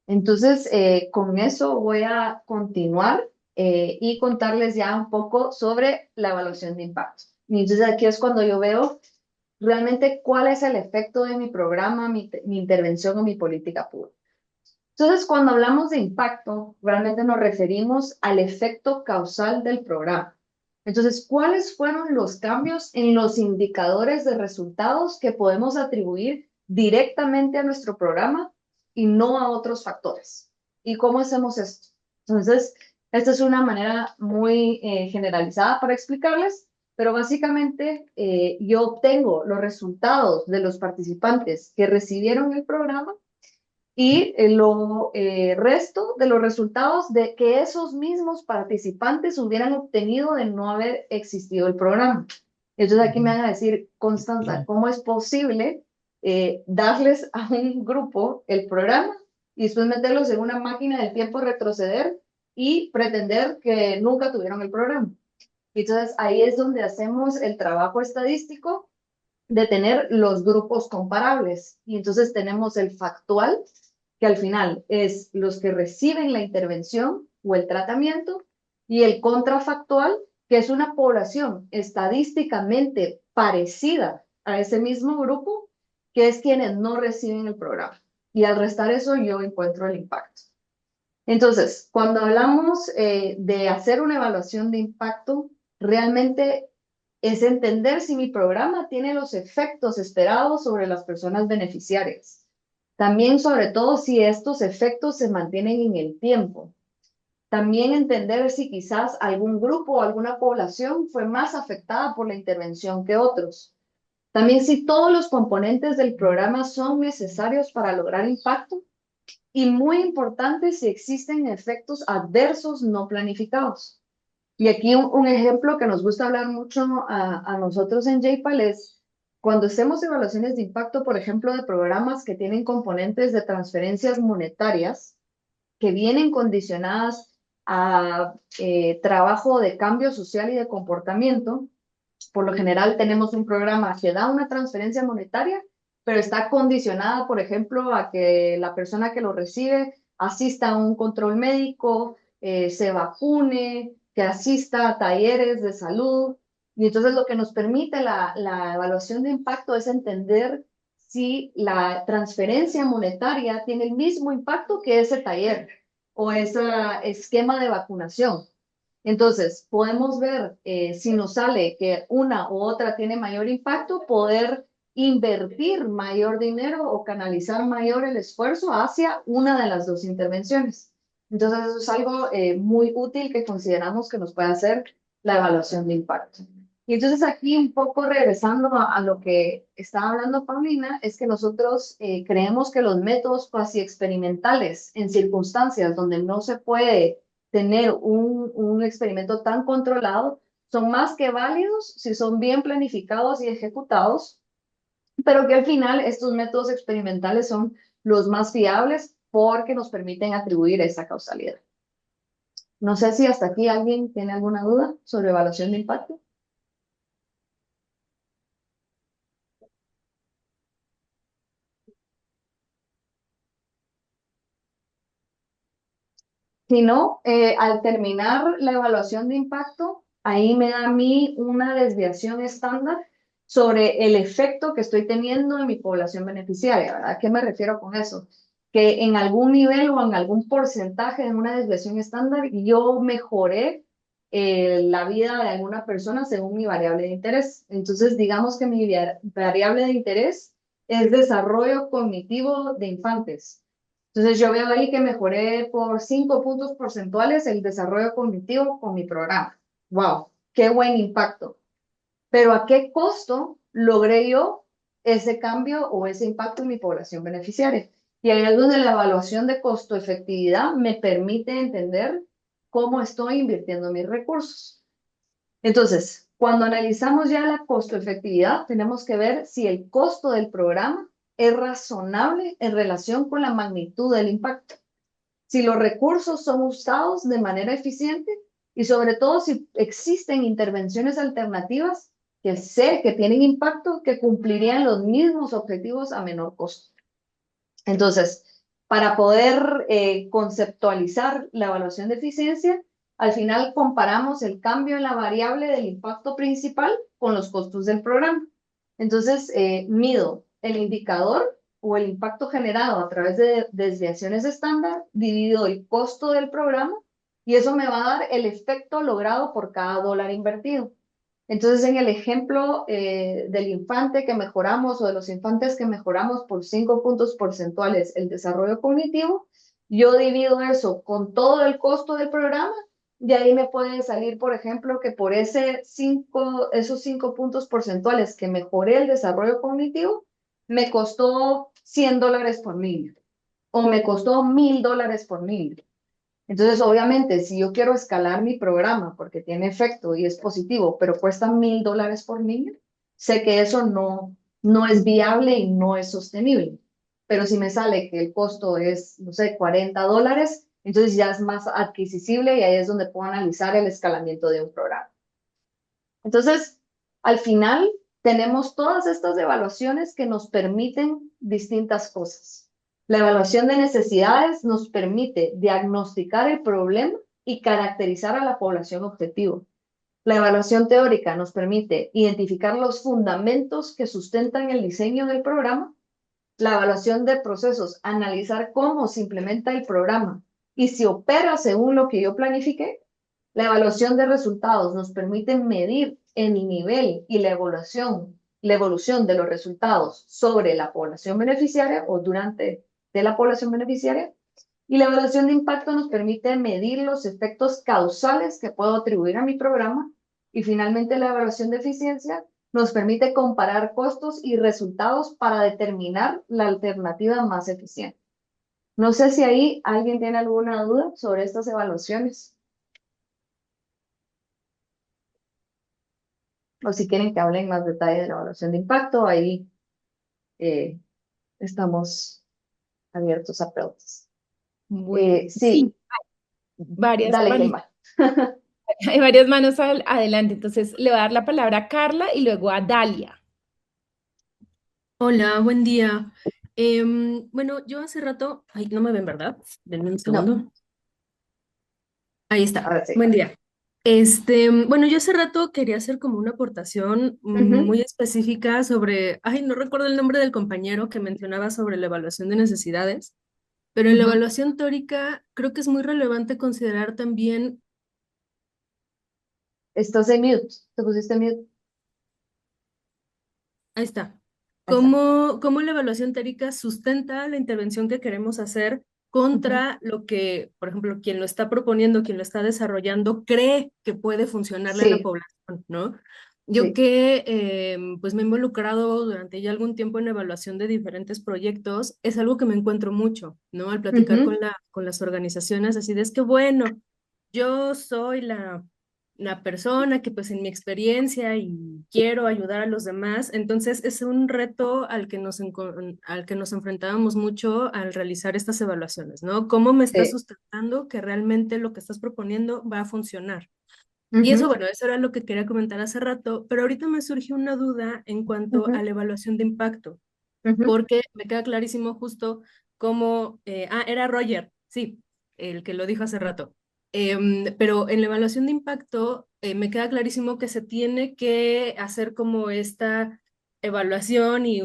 Entonces, con eso voy a continuar y contarles ya un poco sobre la evaluación de impacto. Y entonces aquí es cuando yo veo realmente cuál es el efecto de mi programa, mi intervención o mi política pública. Entonces, cuando hablamos de impacto, realmente nos referimos al efecto causal del programa. Entonces, ¿cuáles fueron los cambios en los indicadores de resultados que podemos atribuir directamente a nuestro programa y no a otros factores? ¿Y cómo hacemos esto? Entonces, esta es una manera muy generalizada para explicarles. pero básicamente yo obtengo los resultados de los participantes que recibieron el programa y lo resto de los resultados de que esos mismos participantes hubieran obtenido de no haber existido el programa. Entonces aquí me van a decir, Constanza, ¿cómo es posible darles a un grupo el programa y después meterlos en una máquina del tiempo, retroceder y pretender que nunca tuvieron el programa? Entonces ahí es donde hacemos el trabajo estadístico de tener los grupos comparables. Y entonces tenemos el factual, que al final es los que reciben la intervención o el tratamiento, y el contrafactual, que es una población estadísticamente parecida a ese mismo grupo, que es quienes no reciben el programa. Y al restar eso, yo encuentro el impacto. Entonces, cuando hablamos de hacer una evaluación de impacto, realmente es entender si mi programa tiene los efectos esperados sobre las personas beneficiarias. También, sobre todo, si estos efectos se mantienen en el tiempo. También entender si quizás algún grupo o alguna población fue más afectada por la intervención que otros. También si todos los componentes del programa son necesarios para lograr impacto. Y muy importante si existen efectos adversos no planificados. Y aquí un ejemplo que nos gusta hablar mucho a nosotros en JPAL es cuando hacemos evaluaciones de impacto, por ejemplo, de programas que tienen componentes de transferencias monetarias que vienen condicionadas a trabajo de cambio social y de comportamiento. Por lo general tenemos un programa que da una transferencia monetaria, pero está condicionada, por ejemplo, a que la persona que lo recibe asista a un control médico, se vacune, que asista a talleres de salud. Y entonces lo que nos permite la evaluación de impacto es entender si la transferencia monetaria tiene el mismo impacto que ese taller o ese esquema de vacunación. Entonces, podemos ver si nos sale que una u otra tiene mayor impacto, poder invertir mayor dinero o canalizar mayor el esfuerzo hacia una de las dos intervenciones. Entonces, eso es algo muy útil que consideramos que nos puede hacer la evaluación de impacto. Y entonces aquí un poco regresando a lo que estaba hablando Paulina, es que nosotros creemos que los métodos cuasi experimentales en circunstancias donde no se puede tener un experimento tan controlado son más que válidos si son bien planificados y ejecutados, pero que al final estos métodos experimentales son los más fiables porque nos permiten atribuir esa causalidad. No sé si hasta aquí alguien tiene alguna duda sobre evaluación de impacto. Si no, al terminar la evaluación de impacto, ahí me da a mí una desviación estándar sobre el efecto que estoy teniendo en mi población beneficiaria, ¿verdad? ¿A qué me refiero con eso? Que en algún nivel o en algún porcentaje de una desviación estándar yo mejoré la vida de alguna persona según mi variable de interés. Entonces, digamos que mi variable de interés es desarrollo cognitivo de infantes. Entonces yo veo ahí que mejoré por 5 puntos porcentuales el desarrollo cognitivo con mi programa. ¡Wow! ¡Qué buen impacto! Pero ¿a qué costo logré yo ese cambio o ese impacto en mi población beneficiaria? Y ahí es donde la evaluación de costo-efectividad me permite entender cómo estoy invirtiendo mis recursos. Entonces, cuando analizamos ya la costo-efectividad, tenemos que ver si el costo del programa es razonable en relación con la magnitud del impacto. Si los recursos son usados de manera eficiente y sobre todo si existen intervenciones alternativas que sé que tienen impacto, que cumplirían los mismos objetivos a menor costo. Entonces, para poder conceptualizar la evaluación de eficiencia, al final comparamos el cambio en la variable del impacto principal con los costos del programa. Entonces, mido el indicador o el impacto generado a través de desviaciones estándar, divido el costo del programa y eso me va a dar el efecto logrado por cada dólar invertido. Entonces, en el ejemplo del infante que mejoramos o de los infantes que mejoramos por 5 puntos porcentuales el desarrollo cognitivo, yo divido eso con todo el costo del programa de ahí me puede salir, por ejemplo, que por esos 5 puntos porcentuales que mejoré el desarrollo cognitivo, me costó $100 por mil o me costó $1,000 por mil. Entonces, obviamente, si yo quiero escalar mi programa porque tiene efecto y es positivo, pero cuesta $1,000 por mil, sé que eso no es viable y no es sostenible. Pero si me sale que el costo es, no sé, $40, entonces ya es más adquisible y ahí es donde puedo analizar el escalamiento de un programa. Entonces, al final, tenemos todas estas evaluaciones que nos permiten distintas cosas. La evaluación de necesidades nos permite diagnosticar el problema y caracterizar a la población objetivo. La evaluación teórica nos permite identificar los fundamentos que sustentan el diseño del programa. La evaluación de procesos, analizar cómo se implementa el programa y si opera según lo que yo planifiqué. La evaluación de resultados nos permite medir el nivel y la evolución de los resultados sobre la población beneficiaria o durante de la población beneficiaria. Y la evaluación de impacto nos permite medir los efectos causales que puedo atribuir a mi programa. Y finalmente, la evaluación de eficiencia nos permite comparar costos y resultados para determinar la alternativa más eficiente. No sé si ahí alguien tiene alguna duda sobre estas evaluaciones o si quieren que hable en más detalle de la evaluación de impacto, ahí eh, estamos abiertos a preguntas. Bueno, sí, Sí, varias dale, manitos. Keima. Hay varias manos adelante, entonces le voy a dar la palabra a Carla y luego a Dalia. Hola, buen día. Bueno, yo hace rato, ay, no me ven, ¿verdad? Denme un No, segundo. Ahí está. ahora sí. Buen día. Bueno, yo hace rato quería hacer como una aportación muy específica sobre, ay, no recuerdo el nombre del compañero que mencionaba sobre la evaluación de necesidades, pero en la evaluación teórica creo que es muy relevante considerar también, Estás en mute, te pusiste en mute. ahí está, Ahí está. cómo la evaluación teórica sustenta la intervención que queremos hacer contra lo que, por ejemplo, quien lo está proponiendo, quien lo está desarrollando, cree que puede funcionarle a la Sí, población, ¿no? Yo sí. que pues me he involucrado durante ya algún tiempo en evaluación de diferentes proyectos, es algo que me encuentro mucho, ¿no? Al platicar Ujú, con las organizaciones, así de es que bueno, yo soy la persona que pues en mi experiencia y quiero ayudar a los demás, entonces es un reto al que nos enfrentábamos mucho al realizar estas evaluaciones, ¿no? ¿Cómo me estás sí. sustentando que realmente lo que estás proponiendo va a funcionar? Y eso, Ujú, bueno, eso era lo que quería comentar hace rato, pero ahorita me surgió una duda en cuanto a ujú, la evaluación de impacto, ujú. porque me queda clarísimo justo cómo, era Roger, sí, el que lo dijo hace rato. Pero en la evaluación de impacto me queda clarísimo que se tiene que hacer como esta evaluación y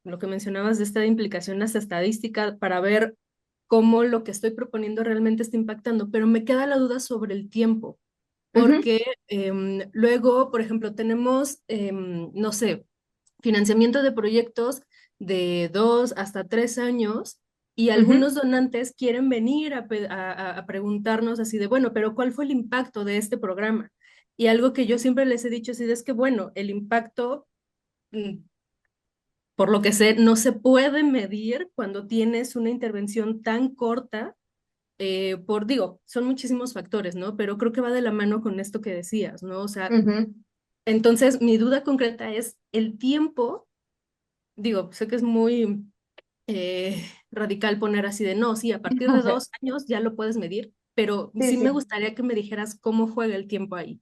lo que mencionabas de esta implicación hasta estadística para ver cómo lo que estoy proponiendo realmente está impactando, pero me queda la duda sobre el tiempo, Ujú, porque luego, por ejemplo, tenemos, no sé, financiamiento de proyectos de 2 hasta 3 años y ujú, algunos donantes quieren venir a preguntarnos así de, bueno, pero ¿cuál fue el impacto de este programa? Y algo que yo siempre les he dicho así de es que, bueno, el impacto, mm, por lo que sé, no se puede medir cuando tienes una intervención tan corta. Digo, son muchísimos factores, ¿no? Pero creo que va de la mano con esto que decías, ¿no? O sea, ujú. entonces mi duda concreta es el tiempo. Digo, sé que es muy radical poner así de no, sí, a partir de 2 años ya lo puedes medir, pero Sí, sí me sí. gustaría que me dijeras cómo juega el tiempo ahí.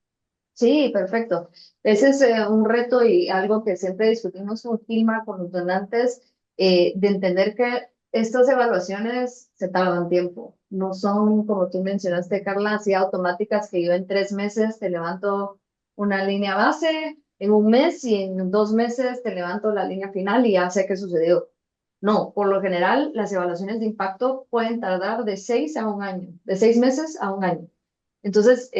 Sí, perfecto. Ese es un reto y algo que siempre discutimos con Gilma, con los donantes, de entender que estas evaluaciones se tardan tiempo. No son, como tú mencionaste, Carla, así automáticas que yo en 3 meses te levanto una línea base, en un mes y en 2 meses te levanto la línea final y ya sé qué sucedió. No, por lo general las evaluaciones de impacto pueden tardar de 6 a 1 año, de 6 meses a 1 año. Entonces,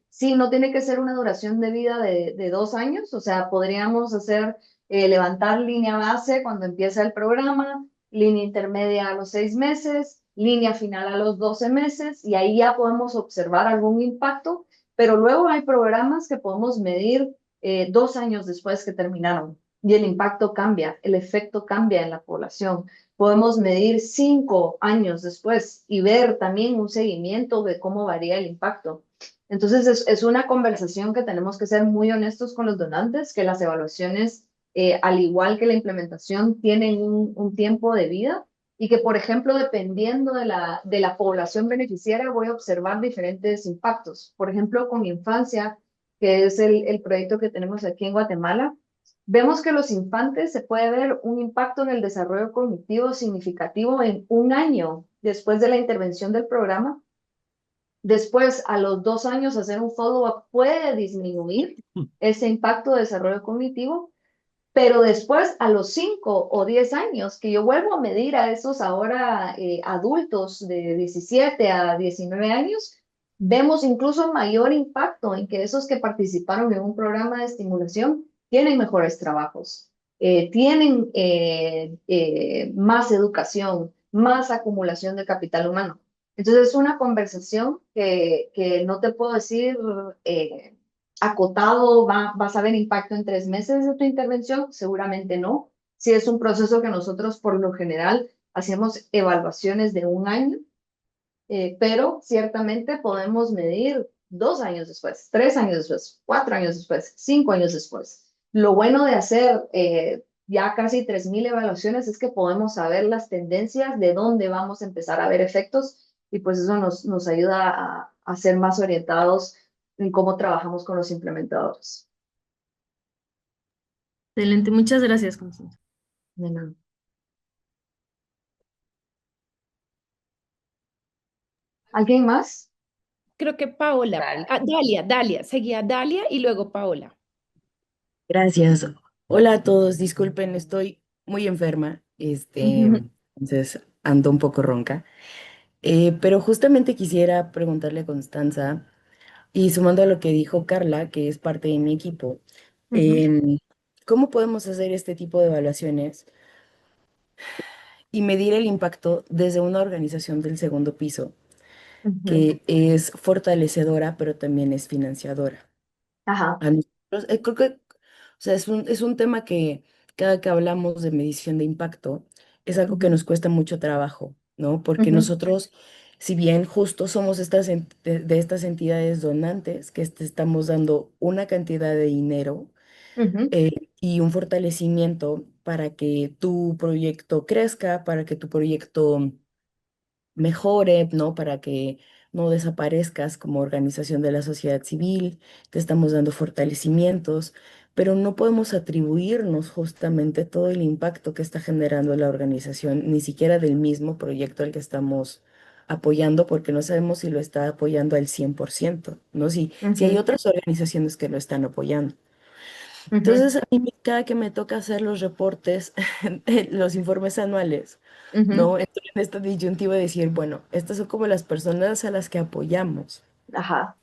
sí, no tiene que ser una duración de vida de 2 años, o sea, podríamos hacer, levantar línea base cuando empieza el programa, línea intermedia a los 6 meses línea final a los 12 meses y ahí ya podemos observar algún impacto, pero luego hay programas que podemos medir 2 años después que terminaron y el impacto cambia, el efecto cambia en la población. Podemos medir 5 años después y ver también un seguimiento de cómo varía el impacto. Entonces es una conversación que tenemos que ser muy honestos con los donantes, que las evaluaciones, al igual que la implementación, tienen un tiempo de vida y que, por ejemplo, dependiendo de la población beneficiaria, voy a observar diferentes impactos. Por ejemplo, con infancia, que es el proyecto que tenemos aquí en Guatemala, vemos que los infantes se puede ver un impacto en el desarrollo cognitivo significativo en 1 año después de la intervención del programa. Después, a los 2 años, hacer un follow-up puede disminuir ese impacto de desarrollo cognitivo, pero después, a los 5 o 10 años, que yo vuelvo a medir a esos ahora adultos de 17 a 19 años, vemos incluso mayor impacto en que esos que participaron en un programa de estimulación tienen mejores trabajos, tienen más educación, más acumulación de capital humano. Entonces, es una conversación que no te puedo decir acotado, vas a ver impacto en 3 meses de tu intervención, seguramente no. Si es un proceso que nosotros por lo general hacemos evaluaciones de 1 año, pero ciertamente podemos medir 2 años después, 3 años después, 4 años después, 5 años después. Lo bueno de hacer ya casi 3.000 evaluaciones es que podemos saber las tendencias de dónde vamos a empezar a ver efectos y pues eso nos ayuda a ser más orientados en cómo trabajamos con los implementadores. Excelente, muchas gracias, Constanza. De nada. ¿Alguien más? Creo que Paola. Dalia, seguía Dalia y luego Paola. Gracias. Hola a todos, disculpen, estoy muy enferma, entonces ando un poco ronca. Pero justamente quisiera preguntarle a Constanza, y sumando a lo que dijo Carla, que es parte de mi equipo, em, ¿cómo podemos hacer este tipo de evaluaciones y medir el impacto desde una organización del segundo piso, que es fortalecedora, pero también es financiadora? Ajá. A nosotros, creo que, o sea, es un tema que cada que hablamos de medición de impacto, es algo que nos cuesta mucho trabajo, ¿no? Porque nosotros, si bien justo somos de estas entidades donantes, que te estamos dando una cantidad de dinero y un fortalecimiento para que tu proyecto crezca, para que tu proyecto mejore, ¿no? Para que no desaparezcas como organización de la sociedad civil, te estamos dando fortalecimientos, pero no podemos atribuirnos justamente todo el impacto que está generando la organización, ni siquiera del mismo proyecto al que estamos apoyando, porque no sabemos si lo está apoyando al 100%, ¿no? Si hay otras organizaciones que lo están apoyando. Entonces, a mí cada que me toca hacer los reportes, los informes anuales, ¿no? Estoy en esta disyuntiva de decir, bueno, estas son como las personas a las que apoyamos Ajá.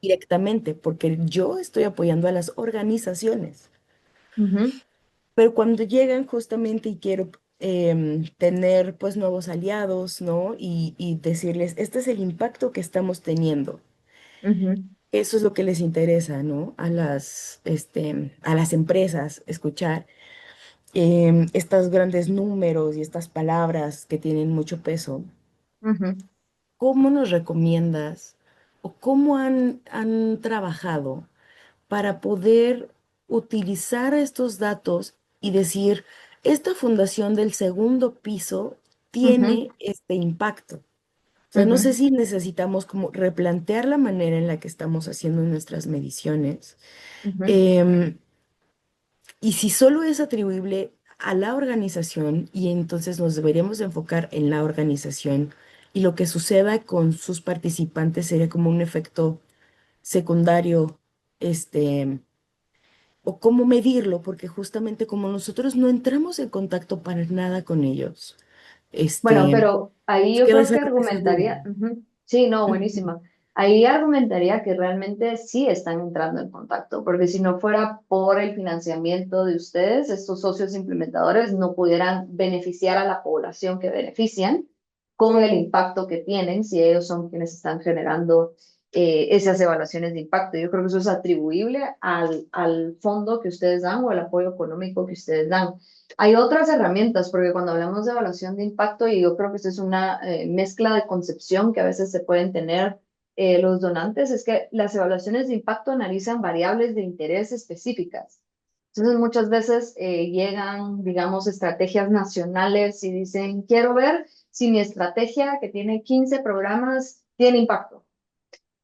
directamente, porque yo estoy apoyando a las organizaciones. Pero cuando llegan justamente y quiero tener pues nuevos aliados, ¿no? Y decirles, este es el impacto que estamos teniendo. Eso es lo que les interesa, ¿no? A las empresas, escuchar estos grandes números y estas palabras que tienen mucho peso. ¿Cómo nos recomiendas o cómo han trabajado para poder utilizar estos datos y decir, esta fundación del segundo piso tiene este impacto? O sea, no sé si necesitamos como replantear la manera en la que estamos haciendo nuestras mediciones. em, y si solo es atribuible a la organización, y entonces nos deberíamos enfocar en la organización, y lo que suceda con sus participantes sería como un efecto secundario, este, o cómo medirlo, porque justamente como nosotros no entramos en contacto para nada con ellos, Bueno, pero ahí nos yo queda creo que esa duda. argumentaría, sí, no, Ujú. buenísima. Ahí argumentaría que realmente sí están entrando en contacto, porque si no fuera por el financiamiento de ustedes, estos socios implementadores no pudieran beneficiar a la población que benefician con el impacto que tienen, si ellos son quienes están generando esas evaluaciones de impacto. Yo creo que eso es atribuible al fondo que ustedes dan o al apoyo económico que ustedes dan. Hay otras herramientas, porque cuando hablamos de evaluación de impacto, y yo creo que esto es una mezcla de concepción que a veces se pueden tener los donantes, es que las evaluaciones de impacto analizan variables de interés específicas. Entonces, muchas veces llegan, digamos, estrategias nacionales y dicen, quiero ver si mi estrategia, que tiene 15 programas, tiene impacto.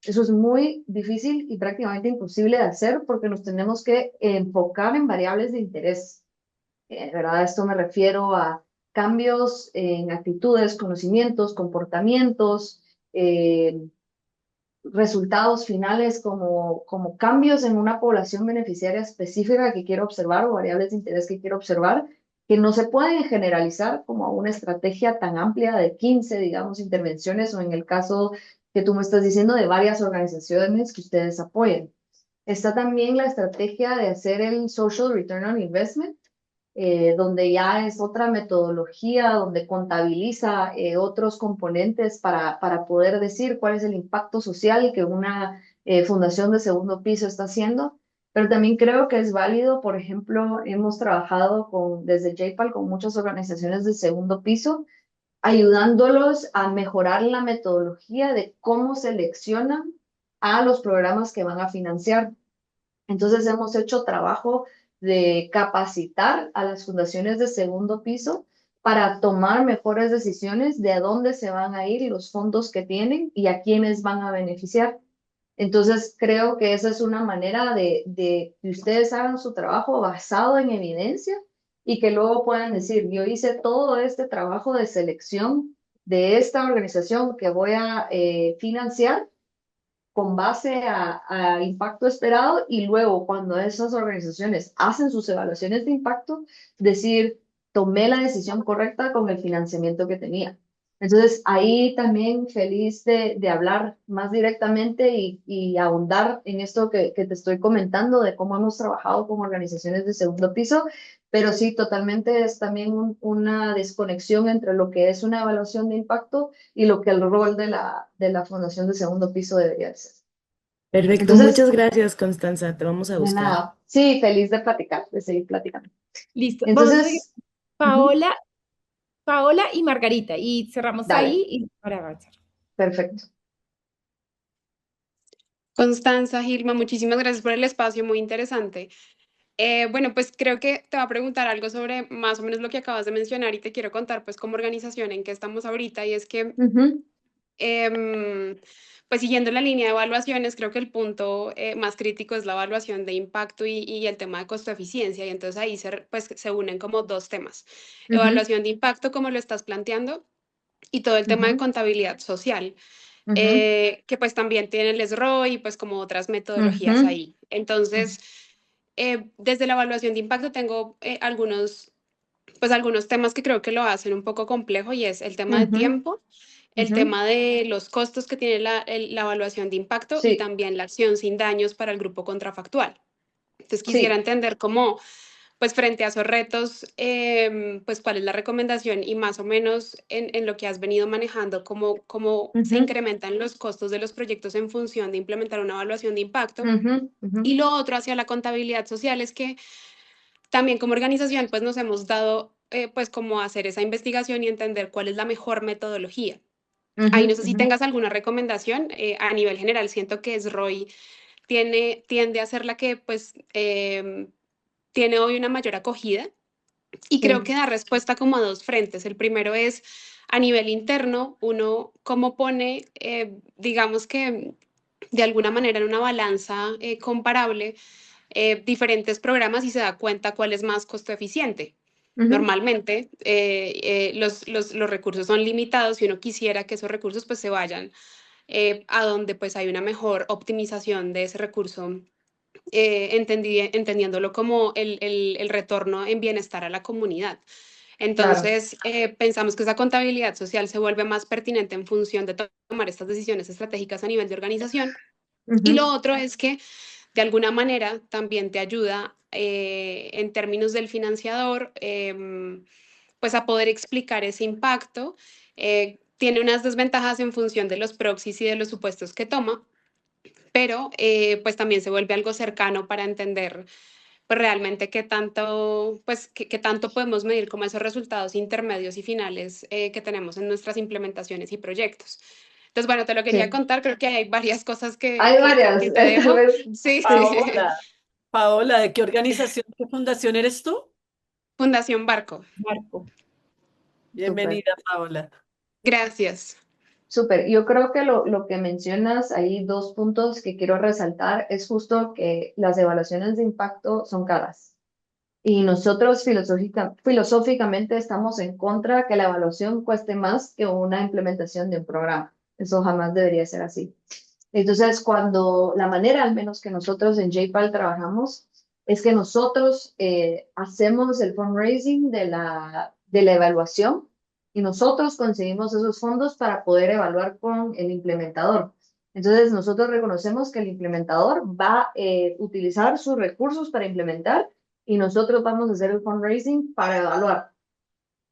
Eso es muy difícil y prácticamente imposible de hacer porque nos tenemos que enfocar en variables de interés. ¿Verdad? Esto me refiero a cambios en actitudes, conocimientos, comportamientos, resultados finales como cambios en una población beneficiaria específica que quiero observar o variables de interés que quiero observar, que no se pueden generalizar como a una estrategia tan amplia de 15, digamos, intervenciones o en el caso que tú me estás diciendo de varias organizaciones que ustedes apoyen. Está también la estrategia de hacer el Social Return on Investment, donde ya es otra metodología, donde contabiliza otros componentes para poder decir cuál es el impacto social que una fundación de segundo piso está haciendo. Pero también creo que es válido, por ejemplo, hemos trabajado desde JPAL con muchas organizaciones de segundo piso, ayudándolos a mejorar la metodología de cómo seleccionan a los programas que van a financiar. Entonces hemos hecho trabajo de capacitar a las fundaciones de segundo piso para tomar mejores decisiones de a dónde se van a ir y los fondos que tienen y a quiénes van a beneficiar. Entonces creo que esa es una manera de que ustedes hagan su trabajo basado en evidencia y que luego puedan decir, yo hice todo este trabajo de selección de esta organización que voy a financiar con base a impacto esperado y luego cuando esas organizaciones hacen sus evaluaciones de impacto, decir, tomé la decisión correcta con el financiamiento que tenía. Entonces, ahí también feliz de hablar más directamente y ahondar en esto que te estoy comentando de cómo hemos trabajado con organizaciones de segundo piso, pero sí, totalmente es también una desconexión entre lo que es una evaluación de impacto y lo que el rol de la fundación de segundo piso debería ser. Perfecto, Entonces, muchas gracias, Constanza. Te vamos a de buscar. nada, sí, feliz de platicar, de seguir platicando. Listo. Vamos a seguir. Entonces, Paola, Paola y Margarita. Y cerramos dale, ahí y para avanzar. perfecto. Constanza, Gilma, muchísimas gracias por el espacio, muy interesante. Bueno, pues creo que te va a preguntar algo sobre más o menos lo que acabas de mencionar y te quiero contar pues como organización en qué estamos ahorita y es que pues siguiendo la línea de evaluaciones, creo que el punto más crítico es la evaluación de impacto y el tema de costo-eficiencia y entonces ahí pues, se unen como dos temas. Evaluación de impacto como lo estás planteando y todo el tema de contabilidad social. Que pues también tiene el SROI y pues como otras metodologías ahí. Entonces, desde la evaluación de impacto tengo algunos temas que creo que lo hacen un poco complejo y es el tema de tiempo, el tema de los costos que tiene la evaluación de impacto y Sí, también la acción sin daños para el grupo contrafactual. Entonces quisiera sí. entender cómo pues frente a esos retos, pues cuál es la recomendación y más o menos en lo que has venido manejando, cómo se incrementan los costos de los proyectos en función de implementar una evaluación de impacto. Y lo otro hacia la contabilidad social es que también como organización pues nos hemos dado pues como hacer esa investigación y entender cuál es la mejor metodología. Ahí no sé si tengas alguna recomendación. A nivel general siento que SROI tiende a ser la que pues tiene hoy una mayor acogida y creo Sí. que da respuesta como a dos frentes. El primero es a nivel interno, uno cómo pone, digamos que de alguna manera en una balanza comparable diferentes programas y se da cuenta cuál es más costo eficiente. Normalmente los recursos son limitados y uno quisiera que esos recursos pues se vayan a donde pues hay una mejor optimización de ese recurso entendiéndolo como el retorno en bienestar a la comunidad. Claro. Entonces, pensamos que esa contabilidad social se vuelve más pertinente en función de tomar estas decisiones estratégicas a nivel de organización. Y lo otro es que de alguna manera también te ayuda en términos del financiador, pues a poder explicar ese impacto tiene unas desventajas en función de los proxies y de los supuestos que toma, pero pues también se vuelve algo cercano para entender pues realmente qué tanto, pues, qué tanto podemos medir como esos resultados intermedios y finales que tenemos en nuestras implementaciones y proyectos. Entonces, bueno, te lo quería Sí, contar, creo que hay varias cosas hay varias, que te tal dejo. vez, Sí, sí. Paola, ¿de qué organización, qué fundación eres tú? Fundación Barco. Marco. Súper. Bienvenida, Paola. Gracias. Súper, yo creo que lo que mencionas, hay dos puntos que quiero resaltar, es justo que las evaluaciones de impacto son caras. Y nosotros filosóficamente estamos en contra que la evaluación cueste más que una implementación de un programa. Eso jamás debería ser así. Entonces, cuando la manera al menos que nosotros en JPAL trabajamos es que nosotros hacemos el fundraising de la evaluación y nosotros conseguimos esos fondos para poder evaluar con el implementador. Entonces, nosotros reconocemos que el implementador va a utilizar sus recursos para implementar y nosotros vamos a hacer el fundraising para evaluar.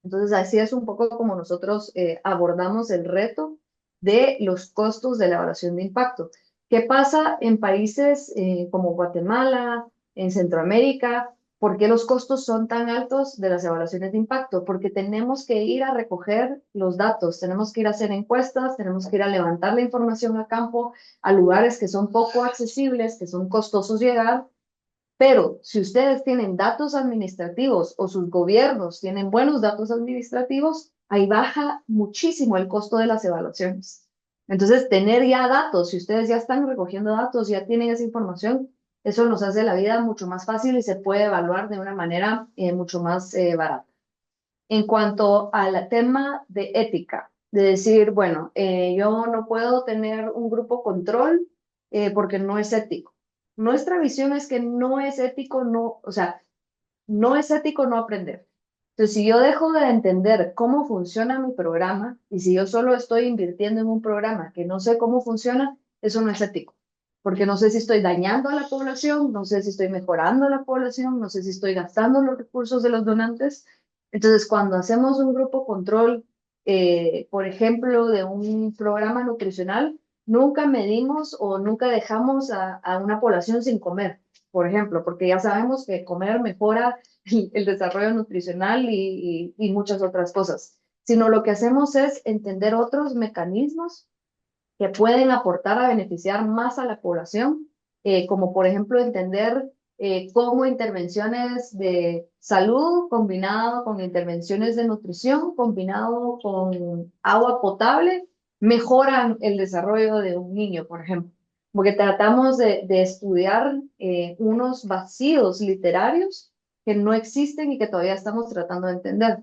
Entonces, así es un poco como nosotros abordamos el reto de los costos de la evaluación de impacto. ¿Qué pasa en países como Guatemala, en Centroamérica? ¿Por qué los costos son tan altos de las evaluaciones de impacto? Porque tenemos que ir a recoger los datos, tenemos que ir a hacer encuestas, tenemos que ir a levantar la información a campo, a lugares que son poco accesibles, que son costosos llegar, pero si ustedes tienen datos administrativos o sus gobiernos tienen buenos datos administrativos, ahí baja muchísimo el costo de las evaluaciones. Entonces, tener ya datos, si ustedes ya están recogiendo datos, ya tienen esa información, eso nos hace la vida mucho más fácil y se puede evaluar de una manera mucho más barata. En cuanto al tema de ética, de decir, bueno, yo no puedo tener un grupo control porque no es ético. Nuestra visión es que no es ético, no, o sea, no es ético no aprender. Entonces, si yo dejo de entender cómo funciona mi programa y si yo solo estoy invirtiendo en un programa que no sé cómo funciona, eso no es ético. Porque no sé si estoy dañando a la población, no sé si estoy mejorando a la población, no sé si estoy gastando los recursos de los donantes. Entonces, cuando hacemos un grupo control, por ejemplo, de un programa nutricional, nunca medimos o nunca dejamos a una población sin comer, por ejemplo, porque ya sabemos que comer mejora el desarrollo nutricional y muchas otras cosas, sino lo que hacemos es entender otros mecanismos que pueden aportar a beneficiar más a la población, como por ejemplo entender cómo intervenciones de salud combinado con intervenciones de nutrición, combinado con agua potable, mejoran el desarrollo de un niño, por ejemplo. Porque tratamos de estudiar unos vacíos literarios que no existen y que todavía estamos tratando de entender.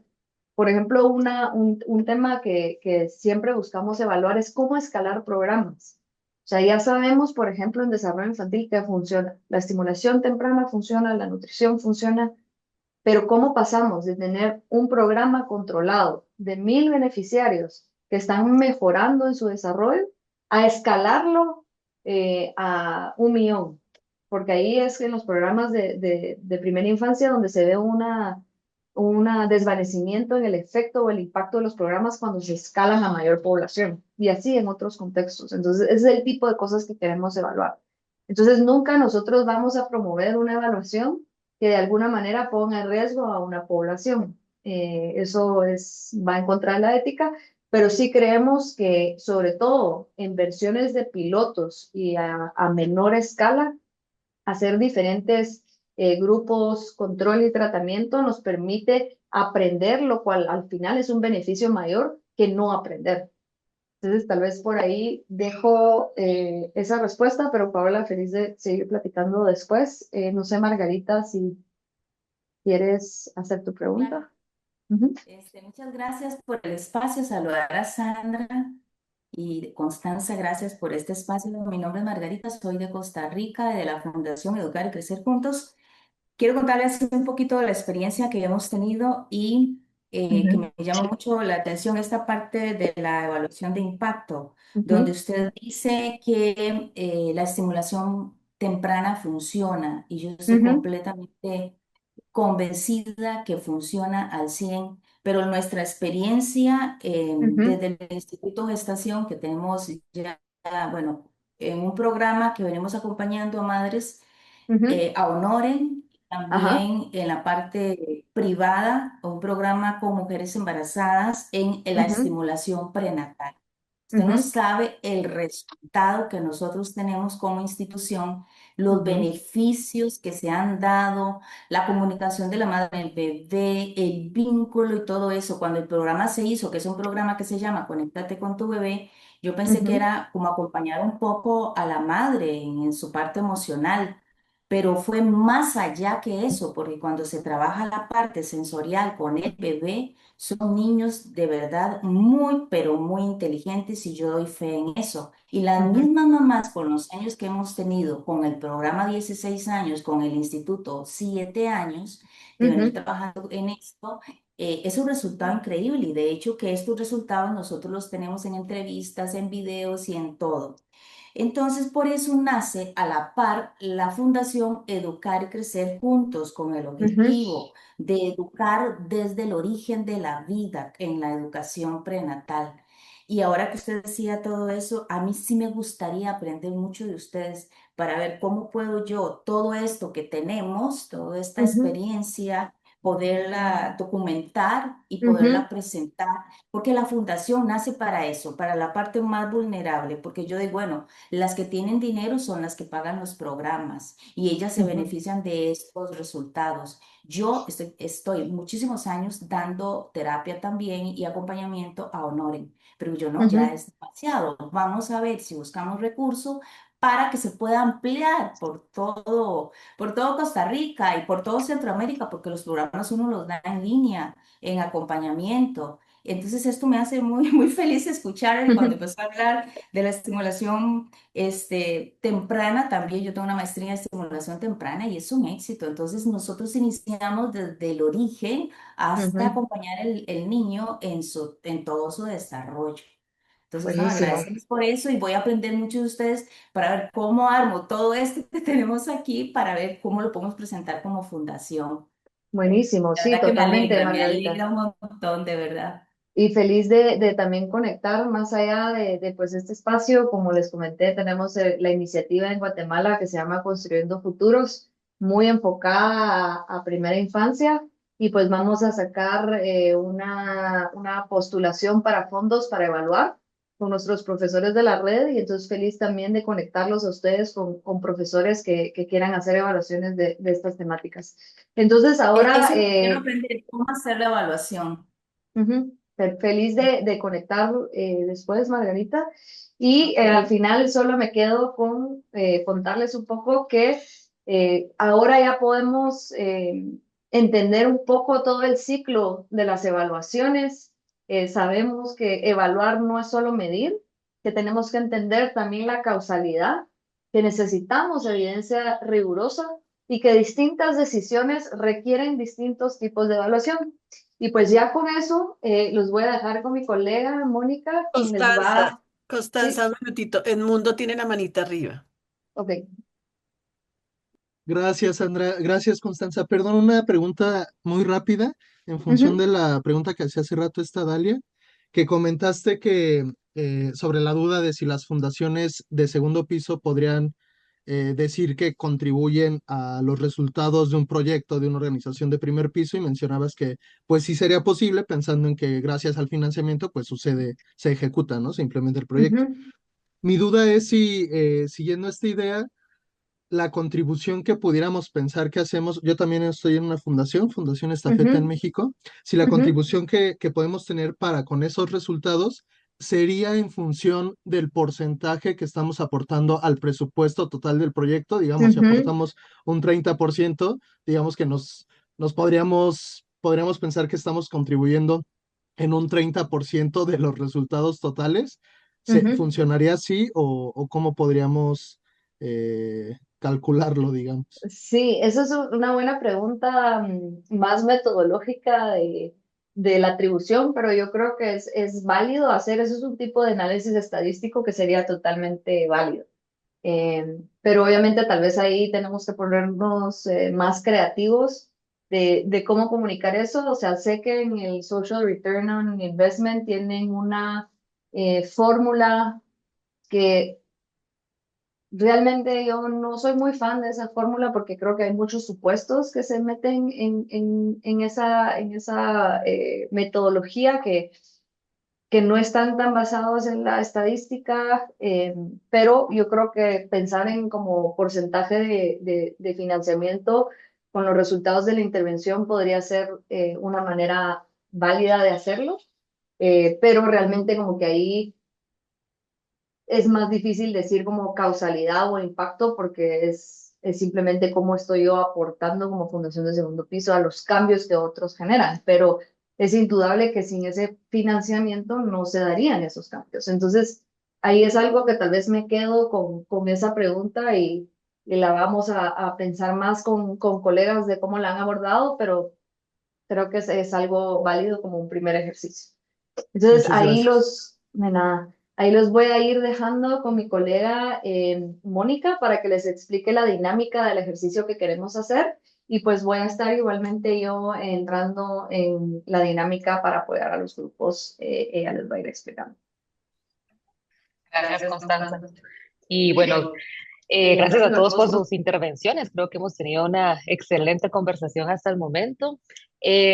Por ejemplo, un tema que siempre buscamos evaluar es cómo escalar programas. O sea, ya sabemos, por ejemplo, en desarrollo infantil que funciona. La estimulación temprana funciona, la nutrición funciona, pero ¿cómo pasamos de tener un programa controlado de 1000 beneficiarios que están mejorando en su desarrollo a escalarlo a 1 millón? Porque ahí es en los programas de primera infancia donde se ve un desvanecimiento en el efecto o el impacto de los programas cuando se escalan a mayor población y así en otros contextos. Entonces, ese es el tipo de cosas que queremos evaluar. Entonces, nunca nosotros vamos a promover una evaluación que de alguna manera ponga en riesgo a una población. Va en contra de la ética, pero sí creemos que, sobre todo en versiones de pilotos y a menor escala, hacer diferentes grupos, control y tratamiento nos permite aprender, lo cual al final es un beneficio mayor que no aprender. Entonces, tal vez por ahí dejo esa respuesta, pero Paola, feliz de seguir platicando después. No sé, Margarita, si quieres hacer tu Claro. pregunta. Ujú. Muchas gracias por el espacio, saludar a Sandra y Constanza, gracias por este espacio. Mi nombre es Margarita, soy de Costa Rica, de la Fundación Educar y Crecer Juntos. Quiero contarles un poquito de la experiencia que hemos tenido y que me llama mucho la atención esta parte de la evaluación de impacto, donde Ujú. usted dice que la estimulación temprana funciona y yo estoy Ujú. completamente convencida que funciona al 100 pero nuestra experiencia Ujú, desde el Instituto Gestación, que tenemos ya, bueno, en un programa que venimos acompañando a madres ujú, a Honoren, ajá, también en la parte privada, un programa con mujeres embarazadas en la ujú, estimulación prenatal. Usted no ujú, sabe el resultado que nosotros tenemos como institución, los ujú, beneficios que se han dado, la comunicación de la madre con el bebé, el vínculo y todo eso. Cuando el programa se hizo, que es un programa que se llama Conéctate con tu bebé, yo pensé que ujú, era como acompañar un poco a la madre en su parte emocional, pero fue más allá que eso, porque cuando se trabaja la parte sensorial con el bebé, son niños de verdad muy, pero muy inteligentes y yo doy fe en eso. Y las ujú, mismas mamás con los años que hemos tenido con el programa 16 años, con el instituto 7 años de venir ujú, trabajando en esto, es un resultado increíble y de hecho que estos resultados nosotros los tenemos en entrevistas, en videos y en todo. Entonces, por eso nace a la par la Fundación Educar y Crecer Juntos con el ujú, objetivo de educar desde el origen de la vida en la educación prenatal. Y ahora que usted decía todo eso, a mí sí me gustaría aprender mucho de ustedes para ver cómo puedo yo todo esto que tenemos, toda esta ujú, experiencia, poderla documentar y ujú, poderla presentar, porque la fundación nace para eso, para la parte más vulnerable, porque yo digo, bueno, las que tienen dinero son las que pagan los programas y ellas se ujú, benefician de estos resultados. Yo estoy muchísimos años dando terapia también y acompañamiento a Honoren, pero yo no, ya ujú, es demasiado. Vamos a ver si buscamos recursos para que se pueda ampliar por todo Costa Rica y por todo Centroamérica, porque los programas uno los da en línea, en acompañamiento. Entonces esto me hace muy, muy feliz escuchar y cuando ujú, empezó a hablar de la estimulación temprana, también yo tengo una maestría en estimulación temprana y es un éxito. Entonces nosotros iniciamos desde el origen hasta ujú. acompañar el niño en todo su desarrollo. Entonces, no, Buenísimo. agradecemos por eso y voy a aprender mucho de ustedes para ver cómo armo todo esto que tenemos aquí para ver cómo lo podemos presentar como fundación. Buenísimo, La sí, verdad que totalmente, me Margarita. alegra un montón, de verdad. Y feliz de también conectar más allá pues este espacio. Como les comenté, tenemos la iniciativa en Guatemala que se llama Construyendo Futuros, muy enfocada a primera infancia. Y pues vamos a sacar una postulación para fondos para evaluar con nuestros profesores de la red. Y entonces feliz también de conectarlos a ustedes con profesores que quieran hacer evaluaciones de estas temáticas. Entonces ahora... Eso es lo que quiero aprender, cómo hacer la evaluación. Ujú. Feliz de conectar después, Margarita. Y Ok. al final solo me quedo con contarles un poco que ahora ya podemos entender un poco todo el ciclo de las evaluaciones. Sabemos que evaluar no es solo medir, que tenemos que entender también la causalidad, que necesitamos evidencia rigurosa y que distintas decisiones requieren distintos tipos de evaluación. Y pues ya con eso los voy a dejar con mi colega Mónica, quien les Constanza, va, Constanza, sí, un minutito. El mundo tiene la manita arriba. ok. Gracias, Sandra. Gracias, Constanza. Perdón, una pregunta muy rápida en función Ujú, de la pregunta que hacía hace rato esta Dalia, que comentaste que sobre la duda de si las fundaciones de segundo piso podrían decir que contribuyen a los resultados de un proyecto de una organización de primer piso y mencionabas que pues sí sería posible pensando en que gracias al financiamiento pues sucede, se ejecuta, ¿no? Se implementa el proyecto. ujú, Mi duda es si siguiendo esta idea la contribución que pudiéramos pensar que hacemos, yo también estoy en una fundación, Fundación Estafeta en ujú, México, si la ujú, contribución que podemos tener para con esos resultados sería en función del porcentaje que estamos aportando al presupuesto total del proyecto, digamos, si ujú. aportamos un 30%, digamos que nos podríamos pensar que estamos contribuyendo en un 30% de los resultados totales. Ujú. ¿Funcionaría así o cómo podríamos calcularlo, digamos? Sí, esa es una buena pregunta más metodológica de la atribución, pero yo creo que es válido hacer, eso es un tipo de análisis estadístico que sería totalmente válido. Pero obviamente tal vez ahí tenemos que ponernos más creativos de cómo comunicar eso. O sea, sé que en el Social Return on Investment tienen una fórmula que realmente yo no soy muy fan de esa fórmula porque creo que hay muchos supuestos que se meten en esa metodología que no están tan basados en la estadística, pero yo creo que pensar en como porcentaje de financiamiento con los resultados de la intervención podría ser una manera válida de hacerlo, pero realmente como que ahí es más difícil decir como causalidad o impacto porque es simplemente cómo estoy yo aportando como Fundación de Segundo Piso a los cambios que otros generan, pero es indudable que sin ese financiamiento no se darían esos cambios. Entonces, ahí es algo que tal vez me quedo con esa pregunta y la vamos a pensar más con colegas de cómo la han abordado, pero creo que es algo válido como un primer ejercicio. Entonces Muchas gracias. de nada, ahí los voy a ir dejando con mi colega Mónica para que les explique la dinámica del ejercicio que queremos hacer y pues voy a estar igualmente yo entrando en la dinámica para apoyar a los grupos, ella les va a ir explicando. Gracias, Gracias, Constanza. Constanza. Y bueno, gracias Gracias a a todos por todos. sus intervenciones. Creo que hemos tenido una excelente conversación hasta el momento.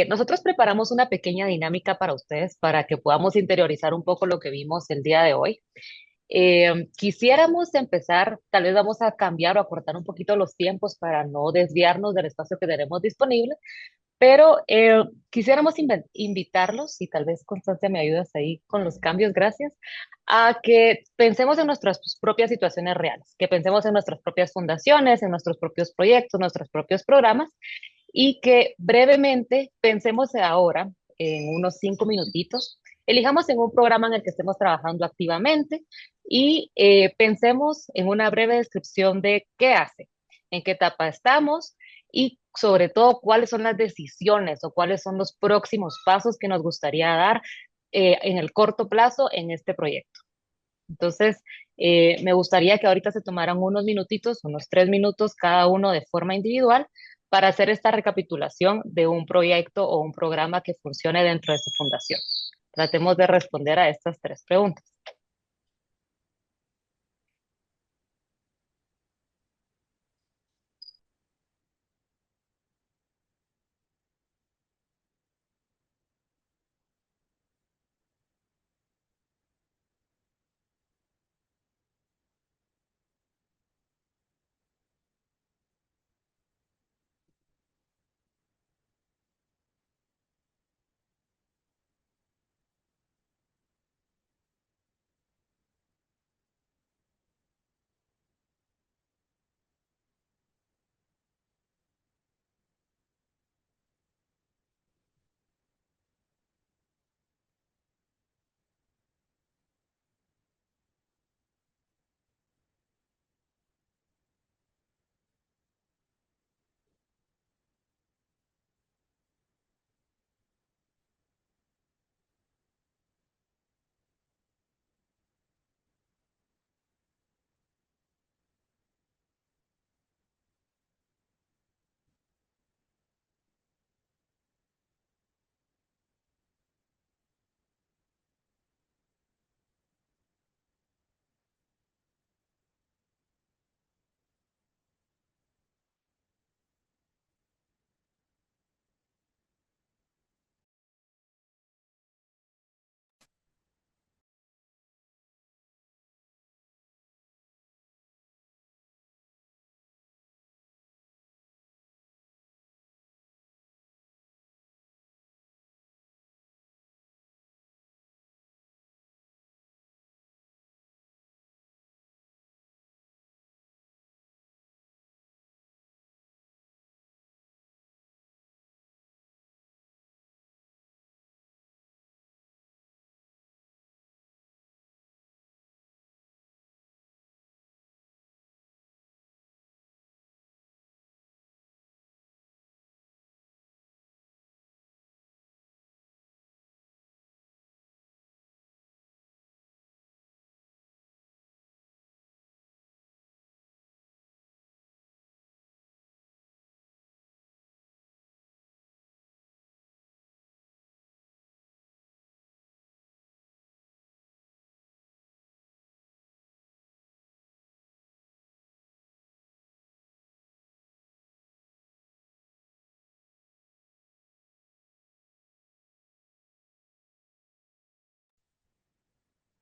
Nosotros preparamos una pequeña dinámica para ustedes para que podamos interiorizar un poco lo que vimos el día de hoy. Quisiéramos empezar, tal vez vamos a cambiar o acortar un poquito los tiempos para no desviarnos del espacio que tenemos disponible, pero quisiéramos invitarlos, y tal vez Constancia me ayudas ahí con los cambios, gracias, a que pensemos en nuestras propias situaciones reales, que pensemos en nuestras propias fundaciones, en nuestros propios proyectos, nuestros propios programas, y que brevemente pensemos ahora, en unos 5 minutitos, elijamos en un programa en el que estemos trabajando activamente y pensemos en una breve descripción de qué hace, en qué etapa estamos y sobre todo cuáles son las decisiones o cuáles son los próximos pasos que nos gustaría dar en el corto plazo en este proyecto. Entonces, me gustaría que ahorita se tomaran unos minutitos, unos 3 minutos cada uno de forma individual para hacer esta recapitulación de un proyecto o un programa que funcione dentro de su fundación. Tratemos de responder a estas 3 preguntas.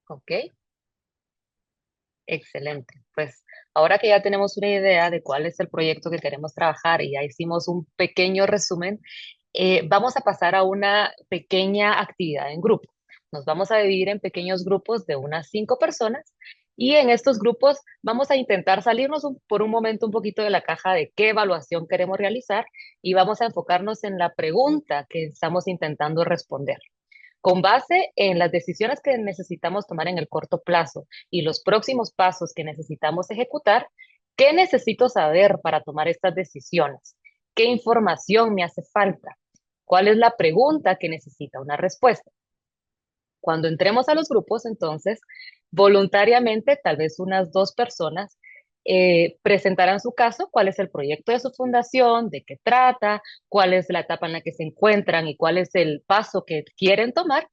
Ok, excelente. Pues ahora que ya tenemos una idea de cuál es el proyecto que queremos trabajar y ya hicimos un pequeño resumen, vamos a pasar a una pequeña actividad en grupo. Nos vamos a dividir en pequeños grupos de unas 5 personas y en estos grupos vamos a intentar salirnos por un momento un poquito de la caja de qué evaluación queremos realizar y vamos a enfocarnos en la pregunta que estamos intentando responder. Con base en las decisiones que necesitamos tomar en el corto plazo y los próximos pasos que necesitamos ejecutar, ¿qué necesito saber para tomar estas decisiones? ¿Qué información me hace falta? ¿Cuál es la pregunta que necesita una respuesta? Cuando entremos a los grupos, entonces, voluntariamente, tal vez unas 2 personas presentarán su caso, cuál es el proyecto de su fundación, de qué trata, cuál es la etapa en la que se encuentran y cuál es el paso que quieren tomar,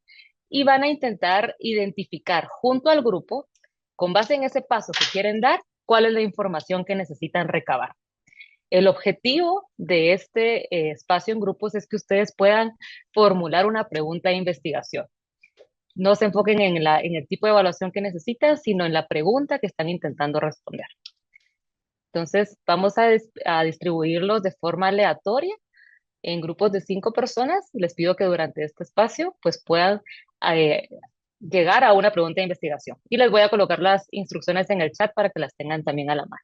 y van a intentar identificar junto al grupo, con base en ese paso que quieren dar, cuál es la información que necesitan recabar. El objetivo de este espacio en grupos es que ustedes puedan formular una pregunta de investigación. No se enfoquen en el tipo de evaluación que necesitan, sino en la pregunta que están intentando responder. Entonces, vamos a distribuirlos de forma aleatoria en grupos de 5 personas. Les pido que durante este espacio pues puedan eh, llegar a una pregunta de investigación. Y les voy a colocar las instrucciones en el chat para que las tengan también a la mano.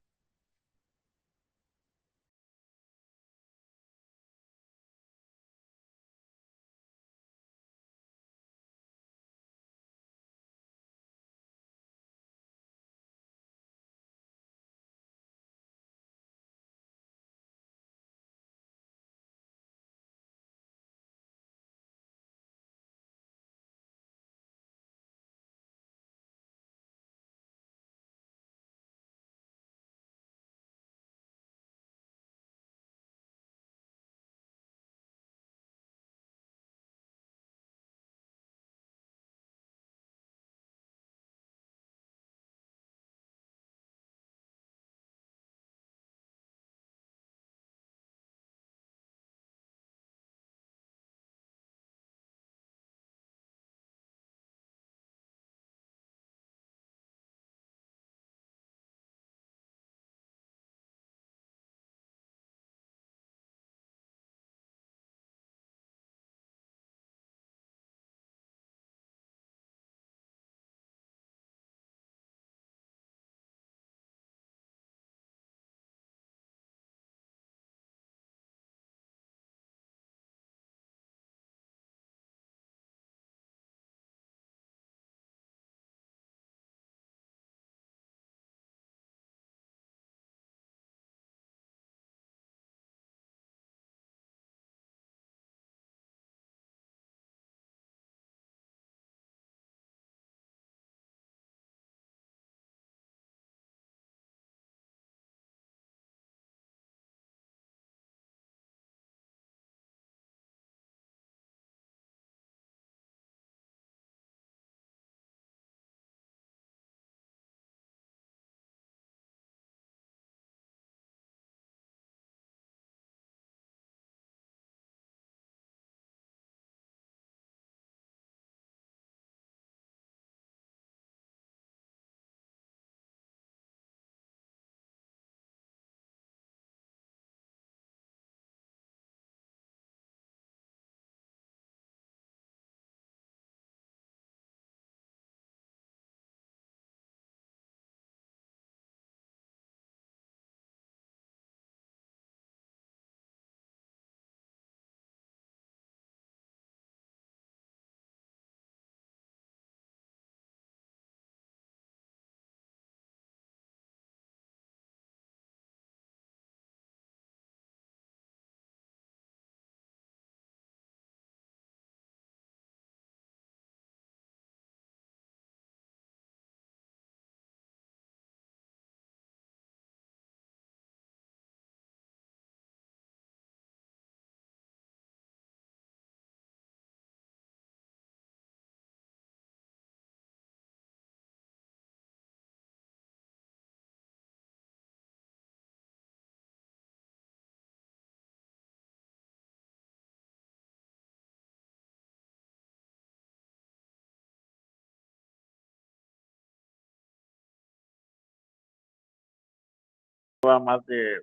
lleva más de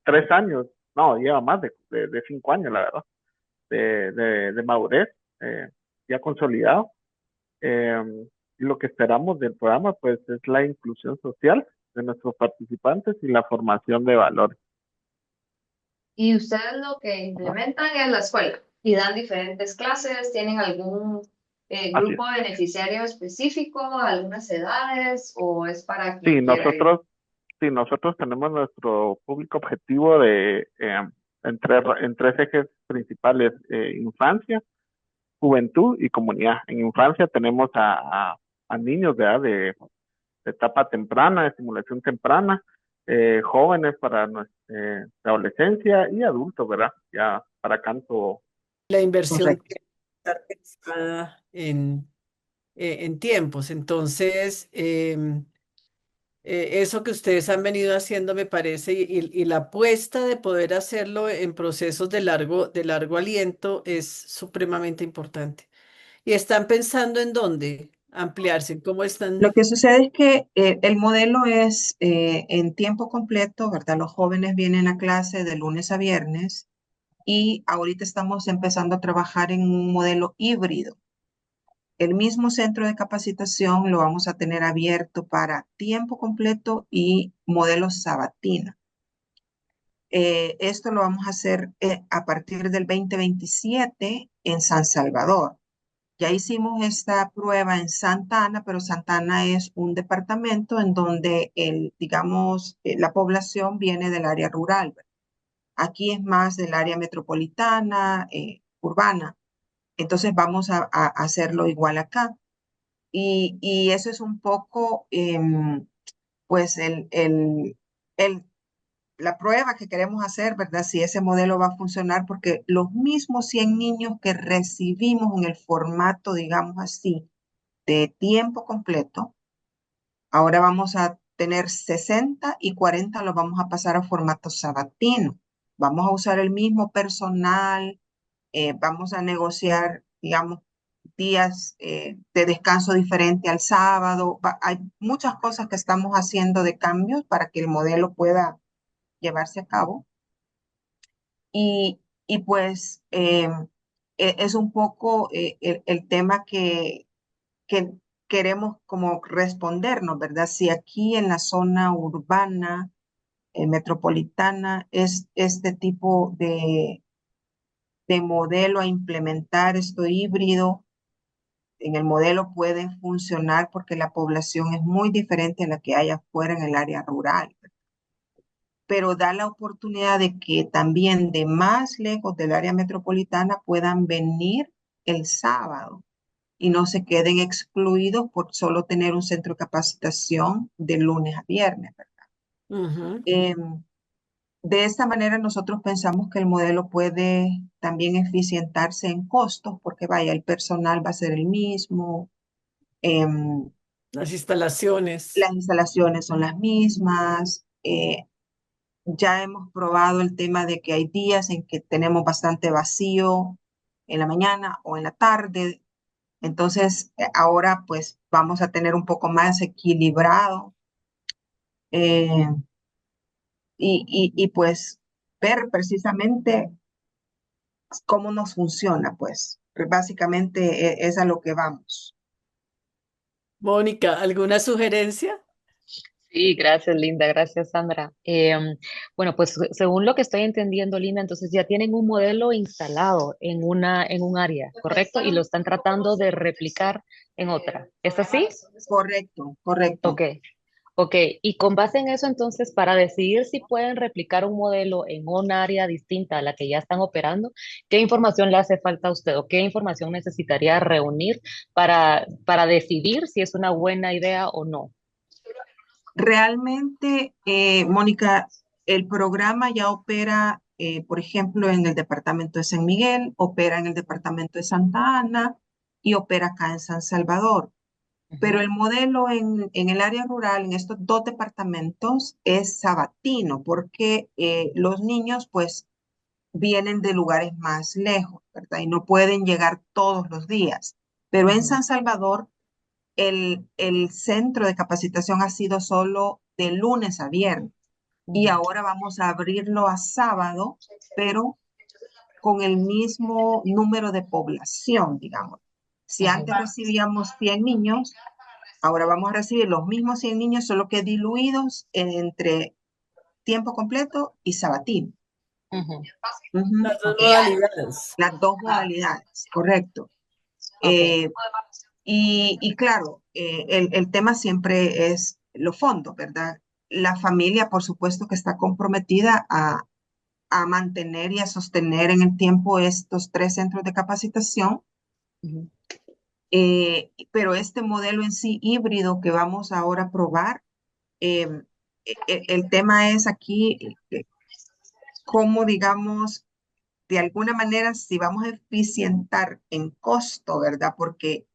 3 años, no, lleva más de 5 años, la verdad, de madurez, ya consolidado. Eh, y lo que esperamos del programa, pues, es la inclusión social de nuestros participantes y la formación de valores. Y ustedes lo que implementan en la escuela y dan diferentes clases, ¿tienen algún Así es. grupo beneficiario específico, algunas edades o es para Sí, quien quiera ir? nosotros tenemos nuestro público objetivo en tres ejes principales: infancia, juventud y comunidad. En infancia tenemos a niños de edad de etapa temprana, de estimulación temprana, jóvenes para nuestra adolescencia y adultos, ¿verdad? Ya para canto. La inversión Correcto. tiene que estar pensada en tiempos. Entonces, eso que ustedes han venido haciendo me parece, y la apuesta de poder hacerlo en procesos de largo aliento es supremamente importante. ¿Y están pensando en dónde ampliarse? ¿Cómo están? Lo que sucede es que el modelo es en tiempo completo, ¿verdad? Los jóvenes vienen a clase de lunes a viernes y ahorita estamos empezando a trabajar en un modelo híbrido. El mismo centro de capacitación lo vamos a tener abierto para tiempo completo y modelo sabatino. Esto lo vamos a hacer a partir del 2027 en San Salvador. Ya hicimos esta prueba en Santa Ana, pero Santa Ana es un departamento en donde digamos, la población viene del área rural. Aquí es más del área metropolitana, urbana. Entonces vamos a hacerlo igual acá. Y eso es un poco, pues, la prueba que queremos hacer, ¿verdad? Si ese modelo va a funcionar, porque los mismos 100 niños que recibimos en el formato, digamos así, de tiempo completo, ahora vamos a tener 60 y 40 los vamos a pasar a formato sabatino. Vamos a usar el mismo personal, vamos a negociar, digamos, días de descanso diferente al sábado. Hay muchas cosas que estamos haciendo de cambios para que el modelo pueda llevarse a cabo. Y pues es un poco el tema que queremos como respondernos, ¿verdad? Si aquí en la zona urbana, metropolitana, es este tipo de modelo a implementar, esto híbrido, en el modelo puede funcionar porque la población es muy diferente a la que hay afuera en el área rural, pero da la oportunidad de que también de más lejos del área metropolitana puedan venir el sábado y no se queden excluidos por solo tener un centro de capacitación de lunes a viernes, ¿verdad? Ujú. De esta manera nosotros pensamos que el modelo puede también eficientarse en costos, porque vaya, el personal va a ser el mismo, Las instalaciones. las instalaciones son las mismas, ya hemos probado el tema de que hay días en que tenemos bastante vacío en la mañana o en la tarde. Entonces, ahora pues vamos a tener un poco más equilibrado eh, y pues ver precisamente cómo nos funciona, pues. Básicamente es a lo que vamos. Mónica, ¿alguna sugerencia? Sí, gracias, Linda. Gracias, Sandra. Bueno, pues según lo que estoy entendiendo, Linda, entonces ya tienen un modelo instalado en un área, ¿correcto? Y lo están tratando de replicar en otra. ¿Es así? Correcto, correcto. Ok. Ok, y con base en eso, entonces, para decidir si pueden replicar un modelo en un área distinta a la que ya están operando, ¿qué información le hace falta a usted o qué información necesitaría reunir para decidir si es una buena idea o no? Realmente, Mónica, el programa ya opera, por ejemplo, en el departamento de San Miguel, opera en el departamento de Santa Ana y opera acá en San Salvador. Pero el modelo en el área rural, en estos dos departamentos, es sabatino, porque los niños pues vienen de lugares más lejos, ¿verdad? Y no pueden llegar todos los días. Pero en San Salvador, el centro de capacitación ha sido solo de lunes a viernes. Y ahora vamos a abrirlo a sábado, pero con el mismo número de población, digamos. Si antes recibíamos 100 niños, ahora vamos a recibir los mismos 100 niños, solo que diluidos entre tiempo completo y sabatino. Las dos Ok. modalidades. Las dos modalidades, correcto. Y claro, el tema siempre es los fondos, ¿verdad? La familia, por supuesto, que está comprometida a mantener y a sostener en el tiempo estos 3 centros de capacitación. Pero este modelo en sí híbrido que vamos ahora a probar, el tema es aquí cómo, digamos, de alguna manera, si vamos a eficientar en costo, ¿verdad? Porque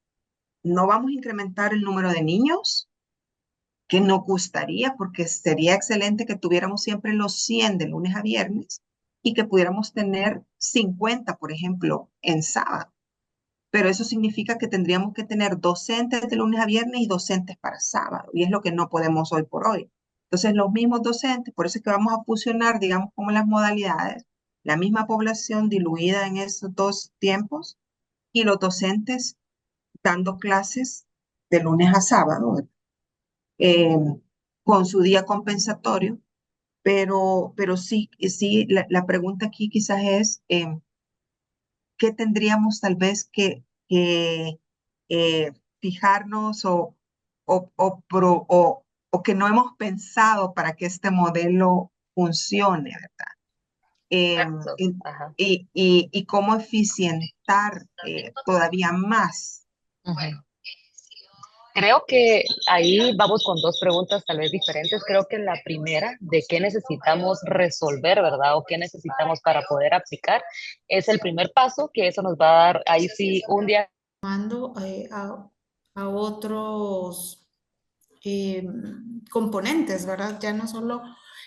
no vamos a incrementar el número de niños que nos gustaría, porque sería excelente que tuviéramos siempre los 100 de lunes a viernes y que pudiéramos tener 50, por ejemplo, en sábado. Pero eso significa que tendríamos que tener docentes de lunes a viernes y docentes para sábado, y es lo que no podemos hoy por hoy. Entonces, los mismos docentes, por eso es que vamos a fusionar, digamos, como las modalidades, la misma población diluida en esos 2 tiempos, y los docentes dando clases de lunes a sábado, eh, con su día compensatorio, pero sí, la pregunta aquí quizás es, ¿qué tendríamos tal vez que fijarnos o que no hemos pensado para que este modelo funcione, ¿verdad? Exacto. Ajá. Y cómo eficientar todavía más. Ujú. Creo que ahí vamos con dos preguntas tal vez diferentes. Creo que la primera, de qué necesitamos resolver, ¿verdad? O qué necesitamos para poder aplicar, es el primer paso, que eso nos va a dar ahí sí un día. A otros componentes, ¿verdad? Ya no solo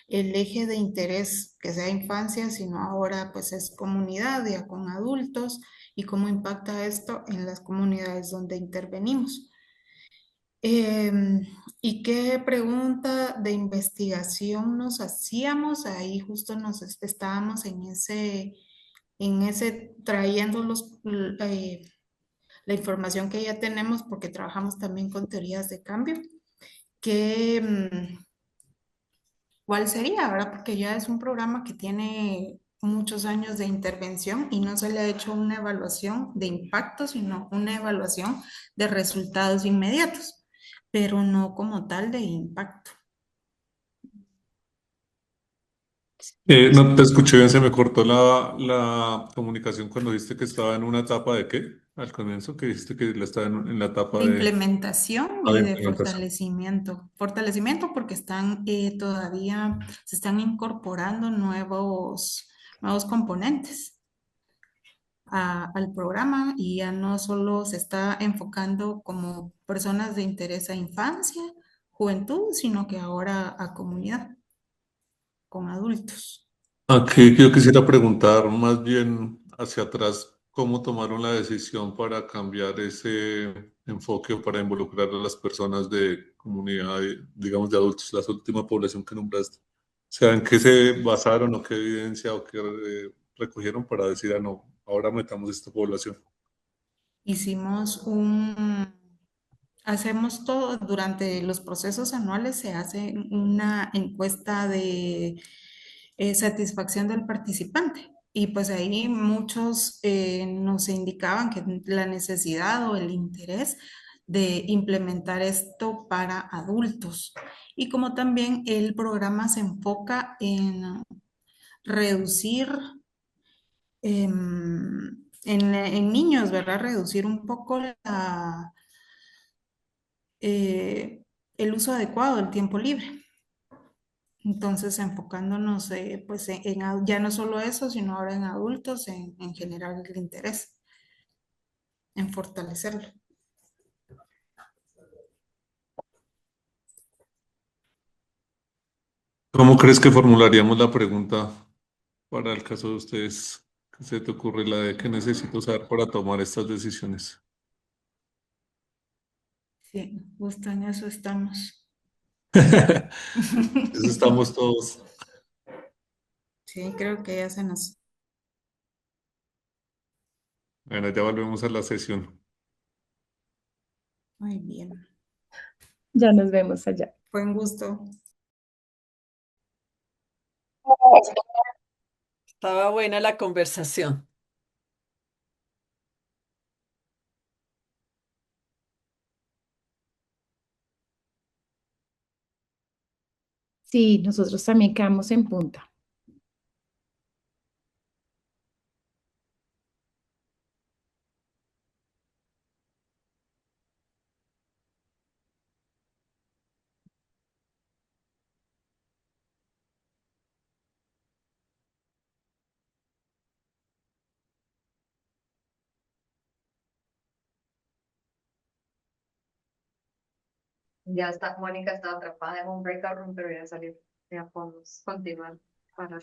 el eje de interés que sea infancia, sino ahora pues es comunidad, ya con adultos y cómo impacta esto en las comunidades donde intervenimos. ¿Y qué pregunta de investigación nos hacíamos? Ahí justo nos estábamos en ese trayendo la información que ya tenemos porque trabajamos también con teorías de cambio. ¿Cuál sería, verdad? Porque ya es un programa que tiene muchos años de intervención y no se le ha hecho una evaluación de impacto, sino una evaluación de resultados inmediatos, pero no como tal de impacto. No te escuché bien, se me cortó la comunicación cuando dijiste que estaba en una etapa de qué, al comienzo, que dijiste que estaba en la etapa De de, implementación de y de implementación. fortalecimiento. Fortalecimiento porque están todavía, se están incorporando nuevos componentes al programa y ya no solo se está enfocando como personas de interés a infancia, juventud, sino que ahora a comunidad, con adultos. Aquí yo quisiera preguntar más bien hacia atrás, ¿cómo tomaron la decisión para cambiar ese enfoque o para involucrar a las personas de comunidad, digamos, de adultos, la última población que nombraste? O sea, ¿en qué se basaron o qué evidencia o qué recogieron para decir, ah, no, ahora metamos esta población? Hicimos hacemos todo, durante los procesos anuales se hace una encuesta de satisfacción del participante. Y pues ahí muchos nos indicaban que la necesidad o el interés de implementar esto para adultos. Y como también el programa se enfoca en reducir en niños, ¿verdad? Reducir un poco el uso adecuado del tiempo libre. Entonces, enfocándonos pues ya no solo eso, sino ahora en adultos, en generar el interés, en fortalecerlo. ¿Cómo crees que formularíamos la pregunta para el caso de ustedes? ¿Qué se te ocurre la de qué necesito saber para tomar estas decisiones? Sí, justo en eso estamos. Eso estamos todos. Sí, creo que ya se nos... Bueno, ya volvemos a la sesión. Muy bien. Ya nos vemos allá. Fue un gusto. Estaba buena la conversación. Sí, nosotros también quedamos en punta. Ya está, Mónica está atrapada en un breakout room, pero ya salió. Ya podemos continuar para...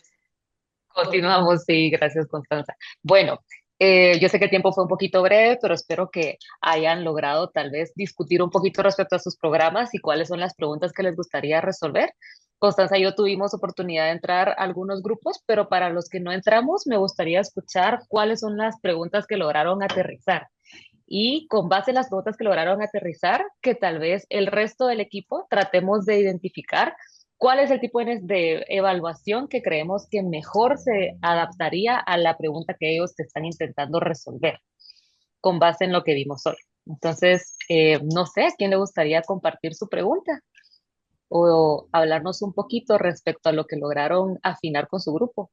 Continuamos, sí, gracias, Constanza. Bueno, yo sé que el tiempo fue un poquito breve, pero espero que hayan logrado tal vez discutir un poquito respecto a sus programas y cuáles son las preguntas que les gustaría resolver. Constanza y yo tuvimos oportunidad de entrar a algunos grupos, pero para los que no entramos, me gustaría escuchar cuáles son las preguntas que lograron aterrizar. Y con base en las preguntas que lograron aterrizar, que tal vez el resto del equipo tratemos de identificar cuál es el tipo de evaluación que creemos que mejor se adaptaría a la pregunta que ellos te están intentando resolver con base en lo que vimos hoy. Entonces, no sé, ¿a quién le gustaría compartir su pregunta o hablarnos un poquito respecto a lo que lograron afinar con su grupo?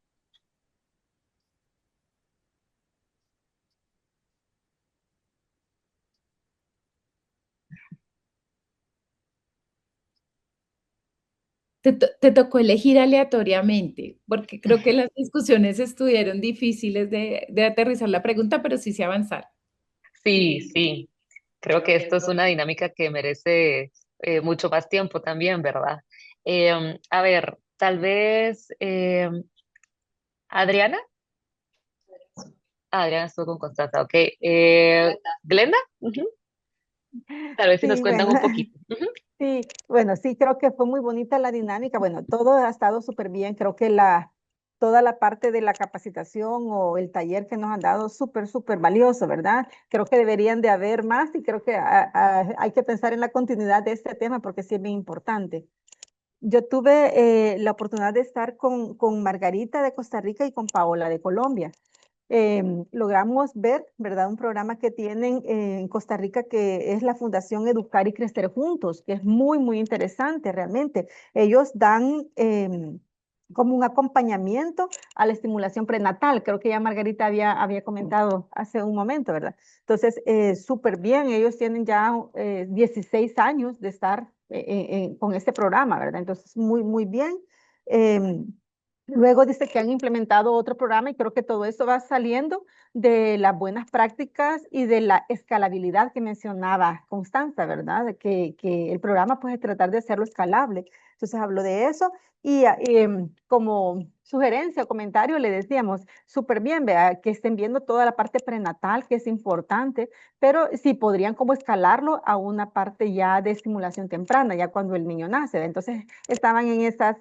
Te tocó elegir aleatoriamente, porque creo que las discusiones estuvieron difíciles de aterrizar la pregunta, pero sí se avanzaron. Sí, sí. Creo que esto es una dinámica que merece mucho más tiempo también, ¿verdad? A ver, tal vez Adriana. Adriana estuvo con Constanza, ok. Glenda, ujú. Tal vez si nos Sí, cuentan bueno, un poquito. Ujú. sí, bueno, sí, creo que fue muy bonita la dinámica. Bueno, todo ha estado súper bien. Creo que toda la parte de la capacitación o el taller que nos han dado, súper, súper valioso, ¿verdad? Creo que deberían de haber más y creo que hay que pensar en la continuidad de este tema porque sí es bien importante. Yo tuve la oportunidad de estar con Margarita de Costa Rica y con Paola de Colombia. Logramos ver, ¿verdad? Un programa que tienen en Costa Rica que es la Fundación Educar y Crecer Juntos, que es muy, muy interesante realmente. Ellos dan como un acompañamiento a la estimulación prenatal. Creo que ya Margarita había comentado hace un momento, ¿verdad? Entonces, súper bien. Ellos tienen ya 16 años de estar con este programa, ¿verdad? Entonces, muy, muy bien. Em, Luego dice que han implementado otro programa y creo que todo eso va saliendo de las buenas prácticas y de la escalabilidad que mencionaba Constanza, ¿verdad? De que el programa puede tratar de hacerlo escalable. Entonces habló de eso y como sugerencia o comentario le decíamos, súper bien, vea, que estén viendo toda la parte prenatal, que es importante, pero sí podrían como escalarlo a una parte ya de estimulación temprana, ya cuando el niño nace. Entonces estaban en esas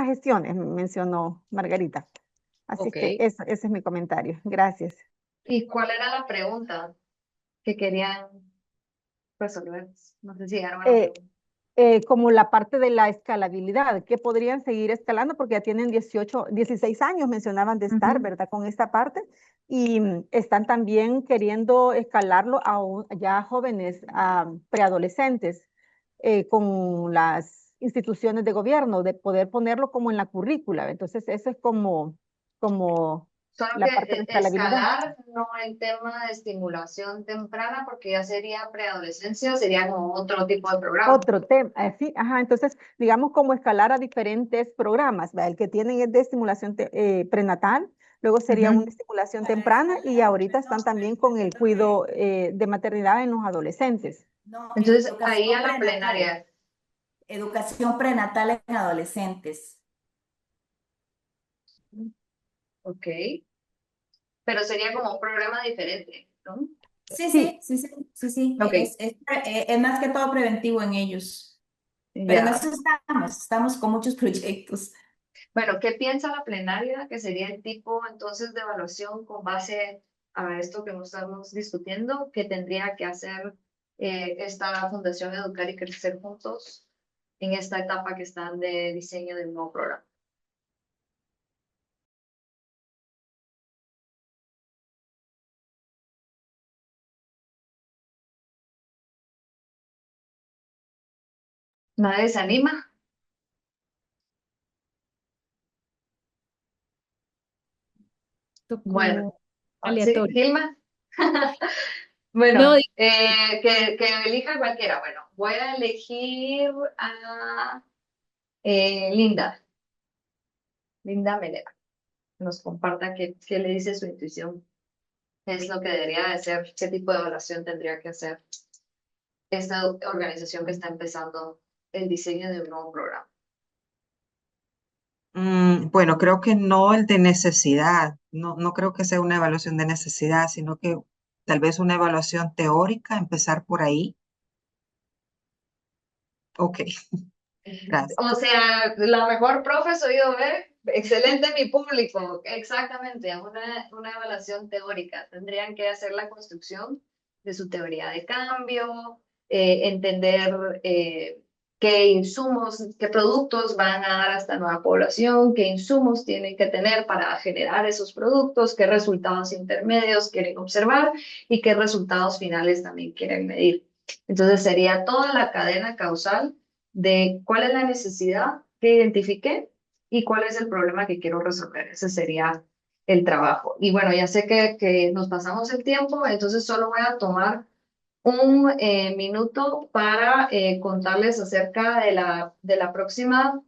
gestiones, mencionó Margarita. Así Ok. que ese es mi comentario. Gracias. ¿Y cuál era la pregunta que querían resolver? No sé si llegaron a la Eh, pregunta. Como la parte de la escalabilidad, que podrían seguir escalando porque ya tienen 16 años, mencionaban de estar, ¿verdad? Con esta parte. Y están también queriendo escalarlo ya jóvenes, a preadolescentes, con las instituciones de gobierno, de poder ponerlo como en la currícula. Entonces, eso es como Solo la que parte de escalabilidad. escalar, no el tema de estimulación temprana, porque ya sería preadolescencia, sería como otro tipo de programa. Otro tema, sí, ajá, entonces, digamos como escalar a diferentes programas, ¿va? El que tienen es de estimulación prenatal, luego sería una estimulación temprana y ahorita están también con el cuidado de maternidad en los adolescentes. No, Entonces, ahí a la prenatal. plenaria. Educación prenatal en adolescentes. Ok, pero sería como un programa diferente, ¿no? Sí, Sí, sí, sí, sí, sí, sí. Ok, Es más que todo preventivo en ellos. Pero en Ya. eso estamos con muchos proyectos. Bueno, ¿qué piensa la plenaria que sería el tipo entonces de evaluación con base a esto que nos estamos discutiendo, que tendría que hacer esta Fundación Educar y Crecer Juntos en esta etapa que están de diseño del nuevo programa? ¿Nadie se anima? Bueno, Tocó sí, aleatorio. Gilma. No, Bueno, que elija cualquiera. Bueno, voy a elegir a Linda. Linda Melera. Nos comparta qué le dice su intuición. ¿Qué es lo que debería de ser? ¿Qué tipo de evaluación tendría que hacer esta organización que está empezando el diseño de un nuevo programa? Bueno, creo que no el de necesidad, no creo que sea una evaluación de necesidad, sino que tal vez una evaluación teórica, empezar por ahí. Ok, gracias. O sea, la mejor profe soy yo, ¿eh? Excelente mi público, exactamente, una evaluación teórica. Tendrían que hacer la construcción de su teoría de cambio, entender qué insumos, qué productos van a dar a esta nueva población, qué insumos tienen que tener para generar esos productos, qué resultados intermedios quieren observar y qué resultados finales también quieren medir. Entonces sería toda la cadena causal de cuál es la necesidad que identifiqué y cuál es el problema que quiero resolver. Ese sería el trabajo. Y bueno, ya sé que nos pasamos el tiempo, entonces solo voy a tomar un minuto para contarles acerca de la próxima.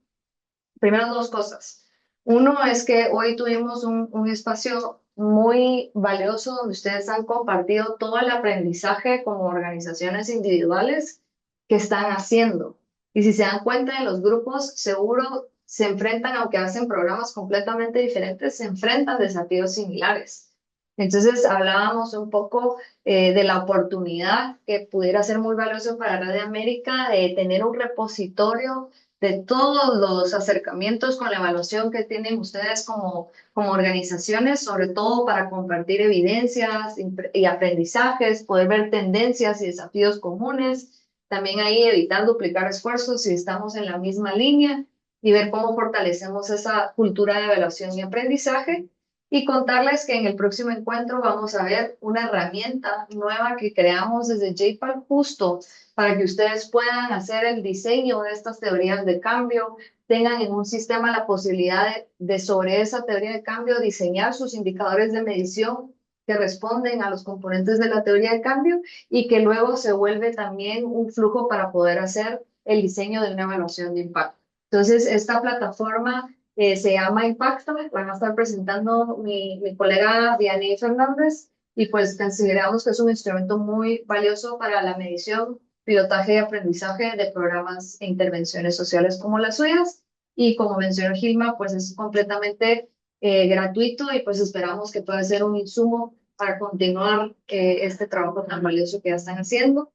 Primero, dos cosas. Uno es que hoy tuvimos un espacio muy valioso donde ustedes han compartido todo el aprendizaje como organizaciones individuales que están haciendo. Y si se dan cuenta en los grupos, seguro se enfrentan, aunque hacen programas completamente diferentes, se enfrentan desafíos similares. Entonces hablábamos un poco de la oportunidad que pudiera ser muy valioso para Radio América de tener un repositorio de todos los acercamientos con la evaluación que tienen ustedes como organizaciones, sobre todo para compartir evidencias y aprendizajes, poder ver tendencias y desafíos comunes, también ahí evitar duplicar esfuerzos si estamos en la misma línea y ver cómo fortalecemos esa cultura de evaluación y aprendizaje. Y contarles que en el próximo encuentro vamos a ver una herramienta nueva que creamos desde JPAL justo para que ustedes puedan hacer el diseño de estas teorías de cambio, tengan en un sistema la posibilidad de sobre esa teoría de cambio diseñar sus indicadores de medición que responden a los componentes de la teoría de cambio y que luego se vuelve también un flujo para poder hacer el diseño de una evaluación de impacto. Entonces, esta plataforma se llama Impacto, van a estar presentando mi colega Diane Fernández y pues consideramos que es un instrumento muy valioso para la medición, pilotaje y aprendizaje de programas e intervenciones sociales como las suyas. Y como mencionó Gilma, pues es completamente gratuito y pues esperamos que pueda ser un insumo para continuar este trabajo tan valioso que ya están haciendo.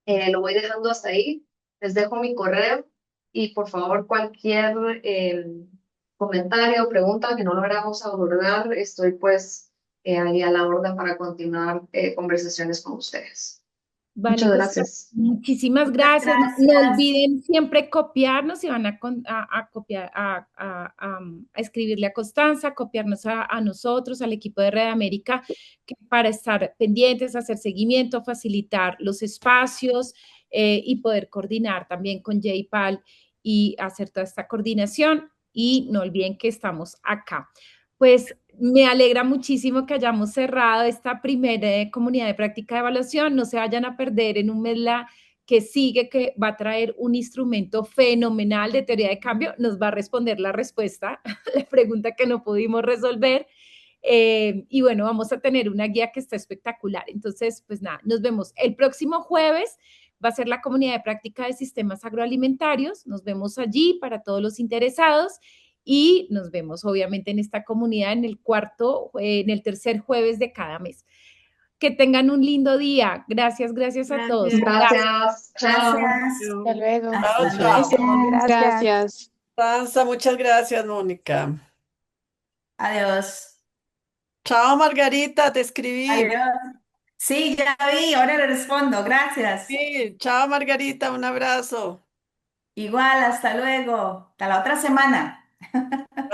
Lo voy dejando hasta ahí. Les dejo mi correo y por favor cualquier comentario o pregunta que no logramos abordar, estoy pues ahí a la orden para continuar conversaciones con ustedes. Vale, Muchas Costa, gracias. muchísimas Muchas gracias. No gracias. olviden siempre copiarnos y van a copiar, a escribirle a Constanza, copiarnos a nosotros, al equipo de Red América, para estar pendientes, hacer seguimiento, facilitar los espacios y poder coordinar también con JPAL y hacer toda esta coordinación. Y no olviden que estamos acá. Pues me alegra muchísimo que hayamos cerrado esta primera comunidad de práctica de evaluación. No se vayan a perder en un mes la que sigue, que va a traer un instrumento fenomenal de teoría de cambio. Nos va a responder la respuesta, la pregunta que no pudimos resolver. Y bueno, vamos a tener una guía que está espectacular. Entonces, pues nada, nos vemos el próximo jueves. Va a ser la comunidad de práctica de sistemas agroalimentarios. Nos vemos allí para todos los interesados. Y nos vemos obviamente en esta comunidad en el tercer jueves de cada mes. Que tengan un lindo día. Gracias, gracias a todos. Gracias. Chao. Gracias. Hasta luego. Chao, Gracias. chao. Gracias. Sansa, muchas gracias, Mónica. Adiós. Chao, Margarita, te escribí. Adiós. Sí, ya vi, ahora le respondo. Gracias. Sí, chao, Margarita, un abrazo. Igual, hasta luego. Hasta la otra semana.